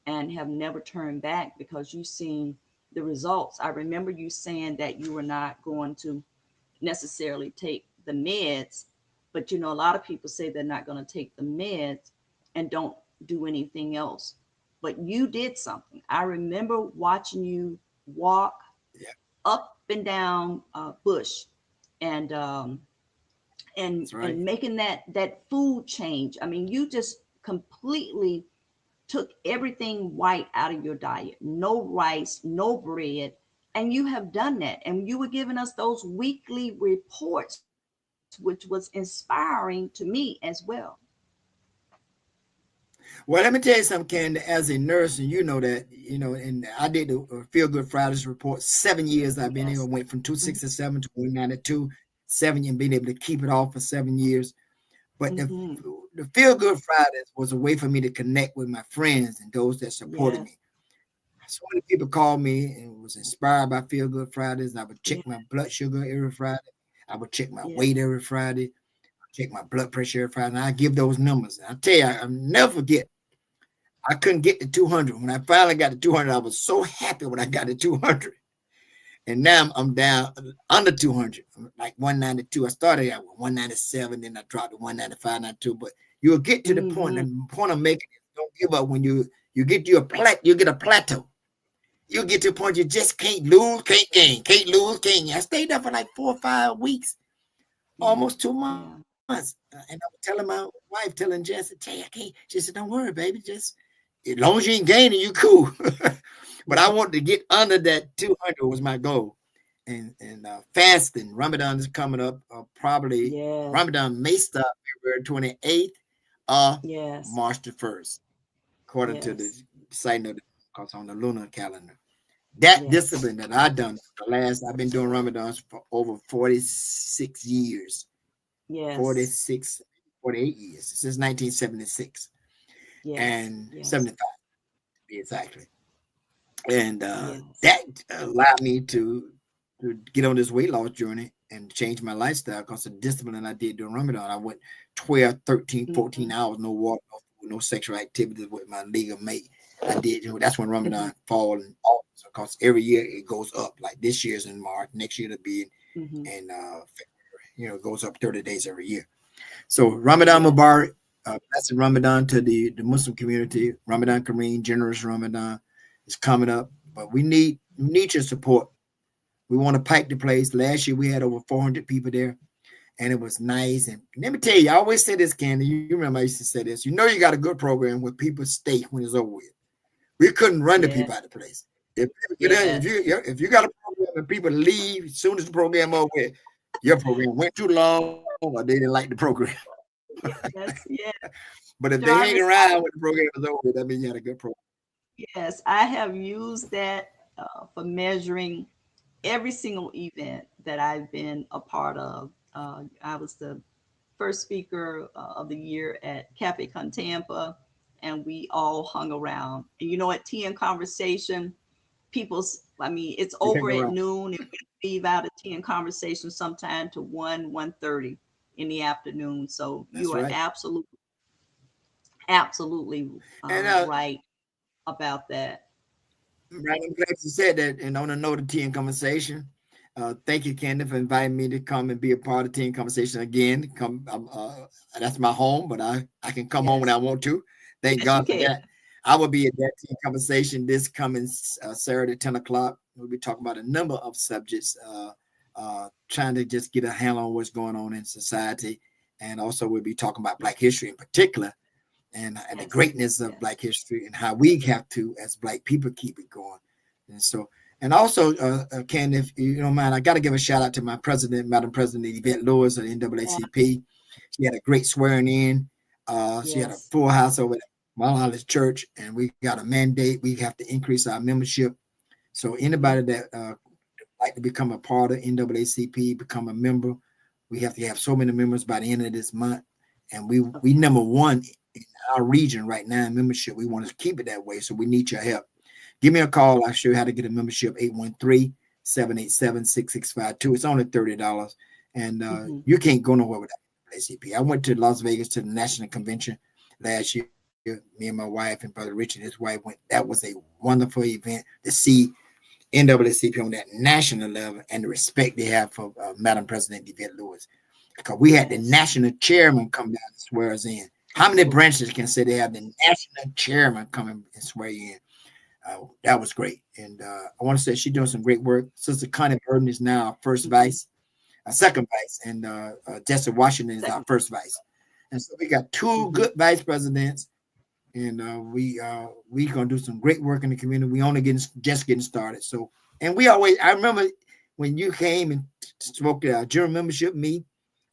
S1: and have never turned back because you've seen the results. I remember you saying that you were not going to necessarily take the meds, but you know, a lot of people say they're not going to take the meds and don't do anything else. But you did something. I remember watching you walk up and down Bush and making that food change. I mean, you just completely took everything white out of your diet. No rice, no bread. And you have done that. And you were giving us those weekly reports, which was inspiring to me as well.
S2: Well, let me tell you something, Candy. As a nurse, and you know that, you know, and I did the Feel Good Fridays report. 7 years I've been here. I went from 267 to 192, 7 and being able to keep it off for 7 years. But the Feel Good Fridays was a way for me to connect with my friends and those that supported me. So many people called me and was inspired by Feel Good Fridays. And I would
S1: Yeah.
S2: check my blood sugar every Friday. I would check my
S1: Yeah.
S2: weight every Friday. Check my blood pressure every Friday. And I give those numbers. And I tell you, I'll never forget. I couldn't get to 200. When I finally got to 200, I was so happy when I got to 200. And now I'm down under 200, like 192. I started at 197, then I dropped to 195, 92. But you'll get to the point.
S1: Mm-hmm.
S2: And the point I'm making is don't give up when you get to you get a plateau. You get to a point you just can't lose, can't gain, can't lose, can't gain. I stayed there for like 4 or 5 weeks,
S1: Yeah.
S2: almost 2 months.
S1: Yeah.
S2: And I was telling my wife, telling Jess, Jay, I can't. She said, don't worry, baby. Just as long as you ain't gaining, you cool. But I wanted to get under that 200 was my goal. And fasting, Ramadan is coming up. Probably
S1: Yes.
S2: Ramadan may start February 28th or
S1: Yes.
S2: March the 1st, according to the
S1: Yes.
S2: site note because on the lunar calendar. That
S1: Yes.
S2: discipline that I done I've been doing Ramadans for over 46 years,
S1: Yes.
S2: 46, 48 years, since 1976
S1: Yes.
S2: and
S1: Yes.
S2: 75 exactly. And
S1: Yes.
S2: that allowed me to get on this weight loss journey and change my lifestyle because the discipline I did during Ramadan. I went 12, 13,
S1: Mm-hmm.
S2: 14 hours, no water, no food, no sexual activities with my legal mate. I did, that's when
S1: Mm-hmm.
S2: Ramadan fall and off because every year it goes up. Like this year's in March, next year it'll be
S1: Mm-hmm.
S2: in February. It goes up 30 days every year. So Ramadan
S1: Yes.
S2: Mubarak, blessed Ramadan to the Muslim community. Ramadan Kareem, generous Ramadan is coming up, but we need your support. We want to pipe the place. Last year we had over 400 people there, and it was nice. And let me tell you, I always say this, Candy. You remember I used to say this. You know you got a good program when people stay when it's over with. We couldn't run the
S1: Yeah.
S2: people out of the place. If people get in,
S1: Yes.
S2: if you got a program and people leave as soon as the program over with, your program went too long or they didn't like the program.
S1: Yes. Yes.
S2: But if they hang
S1: Jarvis,
S2: around when the program is over, that means you had a good program.
S1: yes, I have used that for measuring every single event that I've been a part of. I was the first speaker of the year at Cafe Con Tampa, and we all hung around. And you know, at Tea and Conversation, I mean, it's
S2: You hang
S1: over at
S2: around.
S1: noon, and we leave out at Tea and Conversation sometime to 1:30 in the afternoon. So
S2: That's
S1: you are
S2: right.
S1: absolutely
S2: And
S1: right about that.
S2: right, I'm glad you said that. And on a note of tea and conversation, thank you, Candy, for inviting me to come and be a part of tea and conversation again. That's my home, but I can come home when
S1: Yes,
S2: I want to. Thank
S1: yes, you
S2: God for
S1: can.
S2: that. I will be at that tea and conversation this coming Saturday, 10 o'clock. We'll be talking about a number of subjects, trying to just get a handle on what's going on in society. And also, we'll be talking about Black history in particular and the
S1: Yes,
S2: greatness of
S1: yes.
S2: Black history and how we have to, as Black people, keep it going. And so, and also, Ken, if you don't mind, I got to give a shout out to my president, Madam President Yvette Lewis of the
S1: Yeah,
S2: NAACP. She had a great swearing in. She had a
S1: yes.
S2: full house over at Mount Hollis Church, and we got a mandate. We have to increase our membership. So
S1: Hmm.
S2: anybody that like to become a part of NAACP, become a member, we have to have so many members by the end of this month. And we
S1: Okay.
S2: number one in our region right now in membership. We want to keep it that way. So we need your help. Give me a call. I'll show you how to get a membership, 813-787-6652. It's only $30. And
S1: Hmm.
S2: you can't go nowhere without ACP. I went to Las Vegas to the national convention last year. Me and my wife and Brother Rich and his wife went. That was a wonderful event to see NAACP on that national level and the respect they have for Madam President Yvette Lewis. Because we had the
S1: Yes.
S2: national chairman come down and swear us in. How many
S1: Oh,
S2: branches can say they have the national chairman come and swear you in? That was great. And I want to say she's doing some great work. Sister Connie Burton is now our first
S1: mhm.
S2: vice, second vice, and Jesse Washington is our
S1: Second.
S2: first vice. And so we got two
S1: Hmm.
S2: good vice presidents, and we gonna do some great work in the community. We only getting started. So, and I remember when you came and spoke at our general membership meet.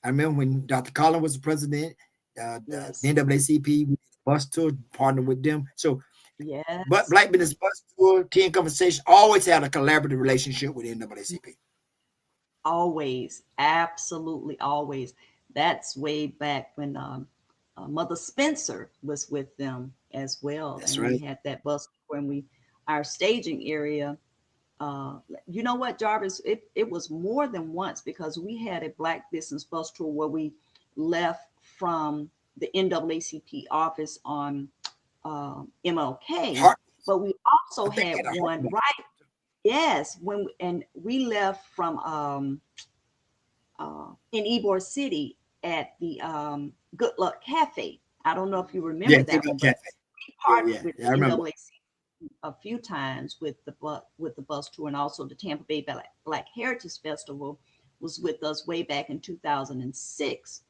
S2: I remember when Dr. Collins was the president, the
S1: Yes.
S2: NAACP, we did a bus tour, partnered with them. So, but
S1: Yes.
S2: Black Business Bus Tour, Teen Conversation always had a collaborative relationship with NAACP.
S1: Always. Absolutely always. That's way back when Mother Spencer was with them as well.
S2: That's
S1: And we
S2: right.
S1: had that bus when we our staging area. You know what, Jarvis? It was more than once, because we had a Black Business Bus Tour where we left from the NAACP office on MLK,
S2: Heart,
S1: but we also
S2: I think
S1: had
S2: they had a
S1: one,
S2: heart.
S1: right? Yes, and we left from in Ybor City at the Good Luck Cafe. I don't know if you
S2: Yeah,
S1: remember
S2: Good
S1: that one,
S2: Luck
S1: but
S2: Cafe.
S1: we
S2: Yeah,
S1: partnered with
S2: yeah,
S1: the
S2: I remember.
S1: NAACP a few times with the bus tour, and also the Tampa Bay Black Heritage Festival was with us way back in 2006,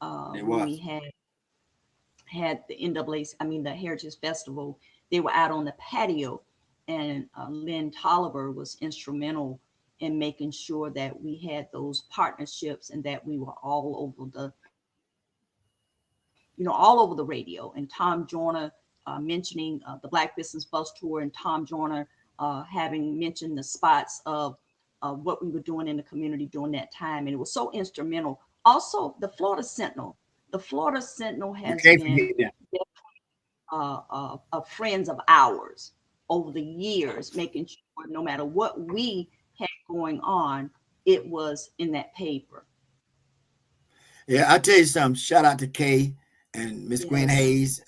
S2: It
S1: when we
S2: was.
S1: had the NAACP, I mean the Heritage Festival. They were out on the patio, and Lynn Tolliver was instrumental in making sure that we had those partnerships, and that we were all over all over the radio. And Tom Joyner mentioning the Black Business Bus Tour, and Tom Joyner having mentioned the spots of what we were doing in the community during that time. And it was so instrumental. Also, the Florida Sentinel. The Florida Sentinel
S2: You
S1: has
S2: can't
S1: been
S2: forget that.
S1: friends of ours over the years, making sure no matter what we had going on, it was in that paper.
S2: Yeah, I tell you something. Shout out to Kay and Miss Gwen
S1: Yes,
S2: Hayes,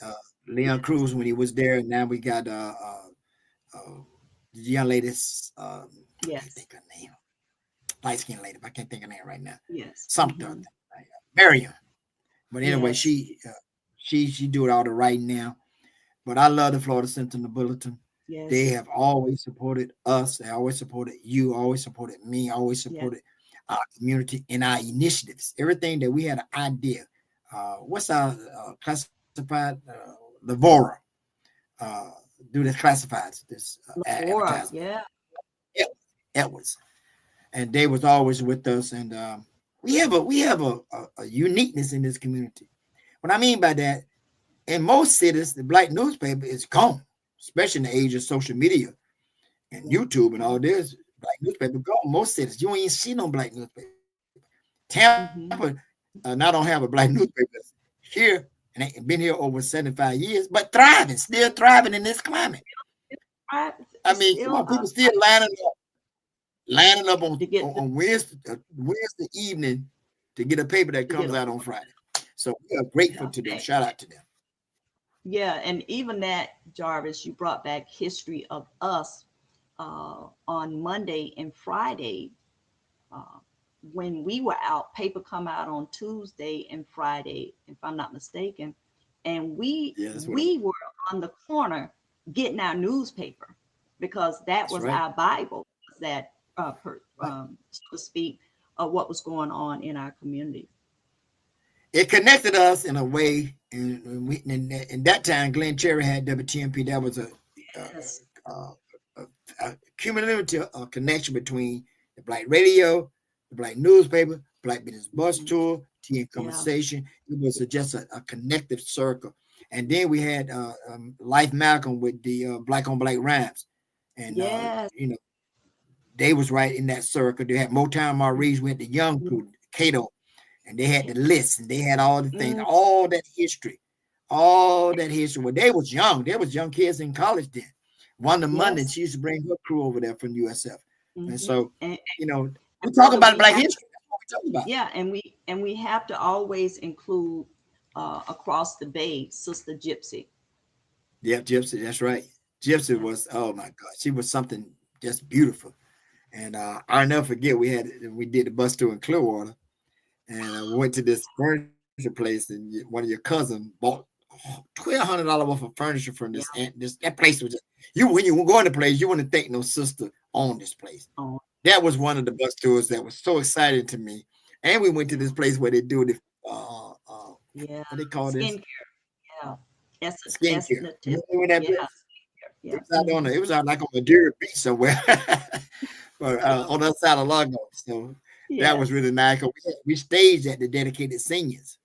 S2: Leon
S1: yes,
S2: Cruz when he was there, and now we got the young lady. I can't
S1: yes,
S2: think of her name. Light skinned lady, but I can't think of her name right now.
S1: yes,
S2: Something. Miriam. But anyway,
S1: yes,
S2: she do it all the right now. But I love the Florida Sentinel Bulletin. They
S1: yes,
S2: have always supported us. They always supported you. Always supported me. Always
S1: yes.
S2: supported our community and our initiatives. Everything that we had an idea. What's our classified Lavora? Uh, do this classifieds, this
S1: Laura,
S2: advertisement.
S1: yeah,
S2: Edwards, and they was always with us. And we have a uniqueness in this community. What I mean by that, in most cities, the black newspaper is gone, especially in the age of social media and
S1: yeah,
S2: YouTube and
S1: yeah.
S2: all this. Black newspaper gone. Most cities, you ain't even see no black newspaper. Tampa
S1: Mm-hmm.
S2: not don't have a black newspaper here, and they been here over 75 years, but thriving, still thriving in this climate.
S1: Right.
S2: I
S1: It's
S2: mean, come
S1: still
S2: on, people still lining up
S1: to get
S2: on Wednesday evening to get a paper that
S1: to get
S2: comes
S1: a
S2: out on Friday. So we are grateful
S1: yeah.
S2: to them. Shout out to them.
S1: Yeah, and even that, Jarvis, you brought back history of us on Monday and Friday. Uh, when we were out, paper come out on Tuesday and Friday, if I'm not mistaken, and we
S2: Yeah, that's what
S1: we were on the corner getting our newspaper, because that
S2: that's
S1: was
S2: right.
S1: our Bible, that
S2: Right.
S1: so to speak, of what was going on in our community.
S2: It connected us in a way, and we in that time, Glenn Cherry had WTMP. That was a,
S1: Yes.
S2: a, a, a cumulative connection between the black radio, the black newspaper, Black Business Bus
S1: Mhm.
S2: Tour, Tea and
S1: Yeah.
S2: Conversation. It was just a connective circle. And then we had Life Malcolm with the Black on Black Rhymes, and
S1: Yes.
S2: they was right in that circle. They had Motown Maurice, we had the Young
S1: Mhm.
S2: Crew, Cato, and they had the list, and they had all the things,
S1: Mm,
S2: all that history, all that history. When they was young, there was young kids in college then. Wanda Monday,
S1: yes.
S2: she used to bring her crew over there from USF, and
S1: Hmm.
S2: so
S1: And,
S2: we talk
S1: brother,
S2: about
S1: we
S2: Black
S1: have
S2: history. That's what we talk about.
S1: yeah, and we have to always include across the bay, Sister Gypsy.
S2: Yeah, Gypsy, that's right. Gypsy
S1: Yeah.
S2: was, oh my God, she was something just beautiful. And I'll never forget we did the bus tour in Clearwater, and we went to this furniture place, and one of your cousins bought $1,200 worth of furniture from this
S1: Yeah.
S2: aunt. That place was just you when you go in the place, you wouldn't think no sister owned this place.
S1: Oh,
S2: That was one of the bus tours that was so exciting to me. And we went to this place where they do the
S1: yeah.
S2: what they call this
S1: Skincare. Yeah.
S2: skincare.
S1: Essence.
S2: You remember that
S1: Yeah.
S2: place?
S1: Yeah.
S2: It was out like on Madeira Beach somewhere, or
S1: Yeah.
S2: on the other side of Lago. So that was
S1: Yes.
S2: really nice. We staged at the dedicated seniors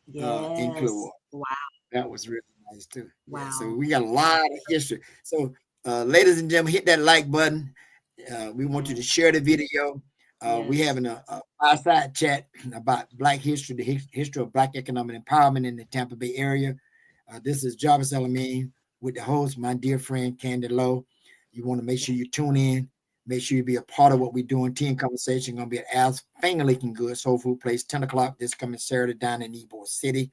S2: in
S1: Yes.
S2: Clearwater.
S1: Wow.
S2: That was really nice too. Yeah. So
S1: Wow.
S2: we got a lot of history. So, ladies and gentlemen, hit that like button. We want you to
S1: Yes.
S2: share the video. We
S1: Yes.
S2: having a fireside chat about Black history, the history of Black economic empowerment in the Tampa Bay area. This is Jarvis Elamine with the host, my dear friend Candy Lowe. You want to make sure you tune in. Make sure you be a part of what we're doing. Tea and Conversation going to be at Al's Finger Licking Good Soul Food Place, 10 o'clock this coming Saturday down in Ybor City.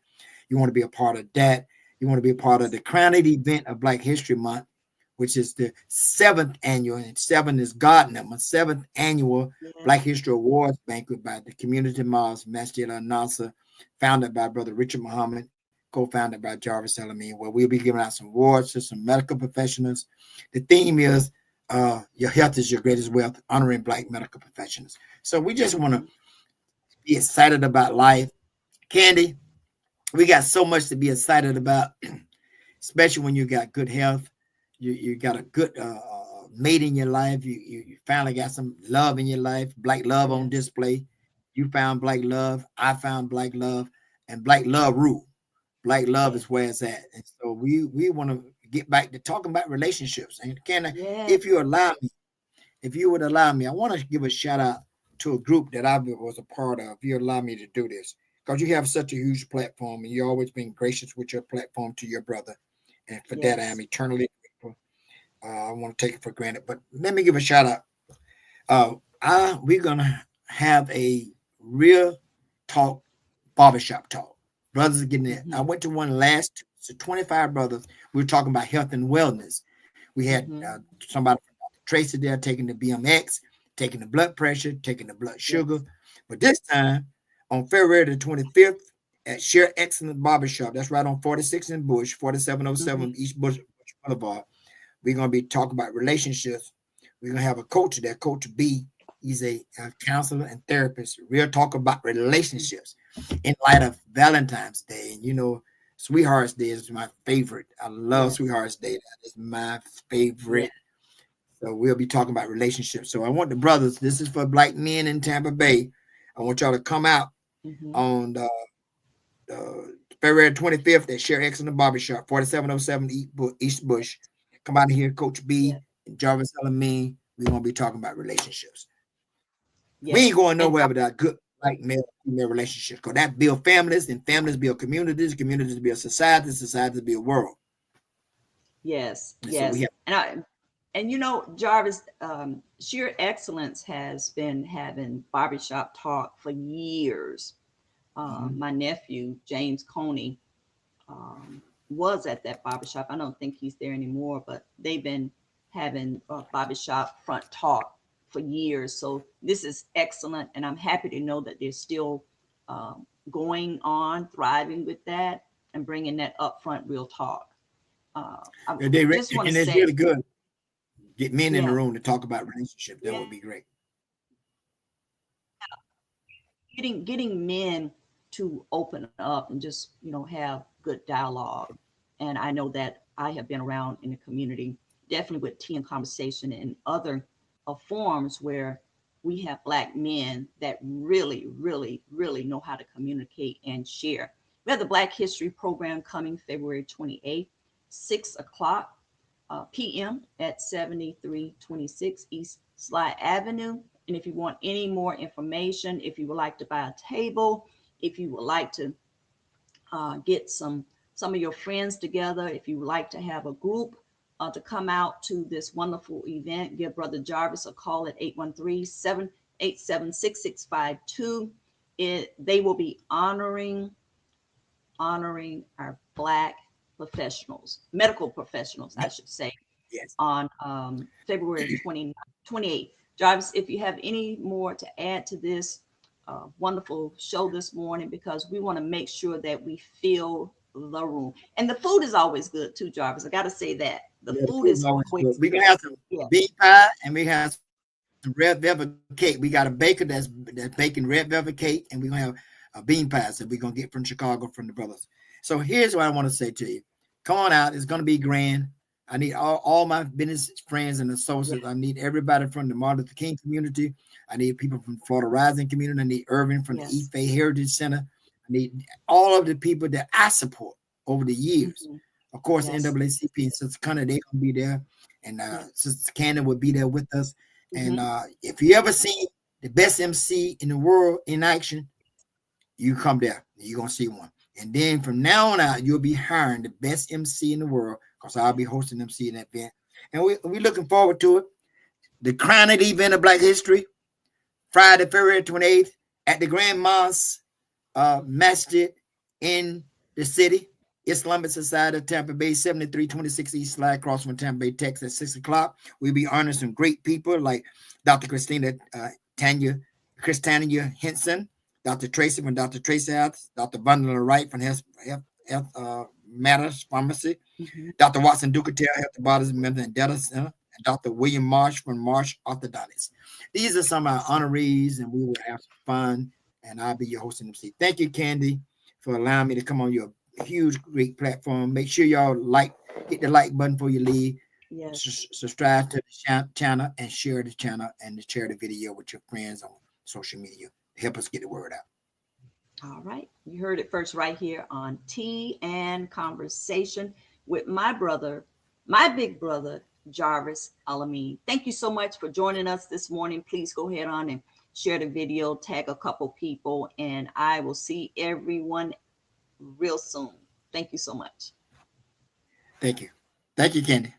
S2: You want to be a part of that. You want to be a part of the crowning event of Black History Month, which is the 7th annual, and 7 is God number, 7th annual Black History Awards banquet by the Community Mosque, Masjid Al-Nasser, founded by Brother Richard Muhammad, co-founded by Jarvis El-Amin, where we'll be giving out some awards to some medical professionals. The theme is your health is your greatest wealth, honoring Black medical professionals. So we just want to be excited about life. Candy, we got so much to be excited about, especially when you got good health. You got a good mate in your life. You finally got some love in your life. Black love on display. You found Black love. I found Black love, and Black love rule. Black love is where it's at. And so we want to get back to talking about relationships. And if you would allow me, I want to give a shout out to a group that I was a part of. If you allow me to do this, because you have such a huge platform, and you've always been gracious with your platform to your brother. And for that, I am eternally grateful. I want to take it for granted. But let me give a shout out. We're going to have a real talk, barbershop talk. Brothers are getting it. I went to one last, so 25 brothers. We were talking about health and wellness. We had somebody from Tracy there taking the BMX, taking the blood pressure, taking the blood sugar. But this time, on February the 25th, at Share Excellence Barbershop, that's right on 46 in Bush, 4707 East Bush Boulevard. We're going to be talking about relationships. We're going to have a coach there, Coach B. He's a counselor and therapist. Real talk about relationships in light of Valentine's Day. And Sweethearts Day is my favorite. I love Sweethearts Day. That is my favorite. So we'll be talking about relationships. So I want the brothers, this is for Black men in Tampa Bay. I want y'all to come out on February 25th at Share Excellence Barbershop, 4707 East Bush. Come out here, Coach B and Jarvis El-Amin. We're going to be talking about relationships. We ain't going nowhere without good Black male-female relationships, because that build families, and families build communities, communities build societies, societies build world.
S1: Yes. And Jarvis, Sheer Excellence has been having barbershop talk for years. My nephew, James Coney, was at that barbershop. I don't think he's there anymore, but they've been having barbershop front talk for years. So this is excellent. And I'm happy to know that they're still going on, thriving with that and bringing that upfront real talk.
S2: It's really good. Get men in the room to talk about relationships. That would be great.
S1: Getting men to open up and just, have good dialogue. And I know that I have been around in the community, definitely with Tea and Conversation and other forums where we have Black men that really, really, really know how to communicate and share. We have the Black History program coming February 28th, 6 o'clock p.m. at 7326 East Sly Avenue. And if you want any more information, if you would like to buy a table, if you would like to get some of your friends together, if you would like to have a group to come out to this wonderful event, give Brother Jarvis a call at 813-787-6652. They will be honoring our Black professionals, medical professionals, I should say, on February 28th. Jarvis, if you have any more to add to this wonderful show this morning, because we want to make sure that we fill the room. And the food is always good too, Jarvis. I got to say that. The food is always good.
S2: We can have some bean pie, and we have some red velvet cake. We got a baker that's baking red velvet cake, and we're going to have a bean pies that we're going to get from Chicago from the brothers. So here's what I want to say to you. Come on out. It's going to be grand. I need all my business friends and associates. I need everybody from the Martin Luther King community. I need people from Florida Rising community. I need Irving from the East Bay Heritage Center. I need all of the people that I support over the years. Of course, NAACP and Sister Connie, they're going to be there. And Sister Cannon will be there with us. And if you ever see the best MC in the world in action, you come there. You're going to see one. And then from now on out, you'll be hiring the best MC in the world, because I'll be hosting MC in that event. And we looking forward to it. The crowning event of Black History, Friday, February 28th, at the Grand Mosque Masjid in the city, Islamic Society of Tampa Bay, 7326 East Slide, across from Tampa Bay, Texas, at 6 o'clock. We'll be honoring some great people like Dr. Christania Henson, Dr. Tracy from Dr. Tracy Health, Dr. Bundle Wright from Health Matters Pharmacy, Dr. Watson Ducatel, Health Bodies Mental and Data Center, and Dr. William Marsh from Marsh Orthodontics. These are some of our honorees, and we will have fun, and I'll be your host and MC. Thank you, Candy, for allowing me to come on your huge, great platform. Make sure y'all hit the like button before you leave.
S1: Yes.
S2: Subscribe to the channel and share the channel and share the video with your friends on social media. Help us get the word out.
S1: All right. You heard it first right here on Tea and Conversation with my brother, my big brother, Jarvis Al-Amin. Thank you so much for joining us this morning. Please go ahead on and share the video, tag a couple people, and I will see everyone real soon. Thank you so much.
S2: Thank you. Thank you, Candy.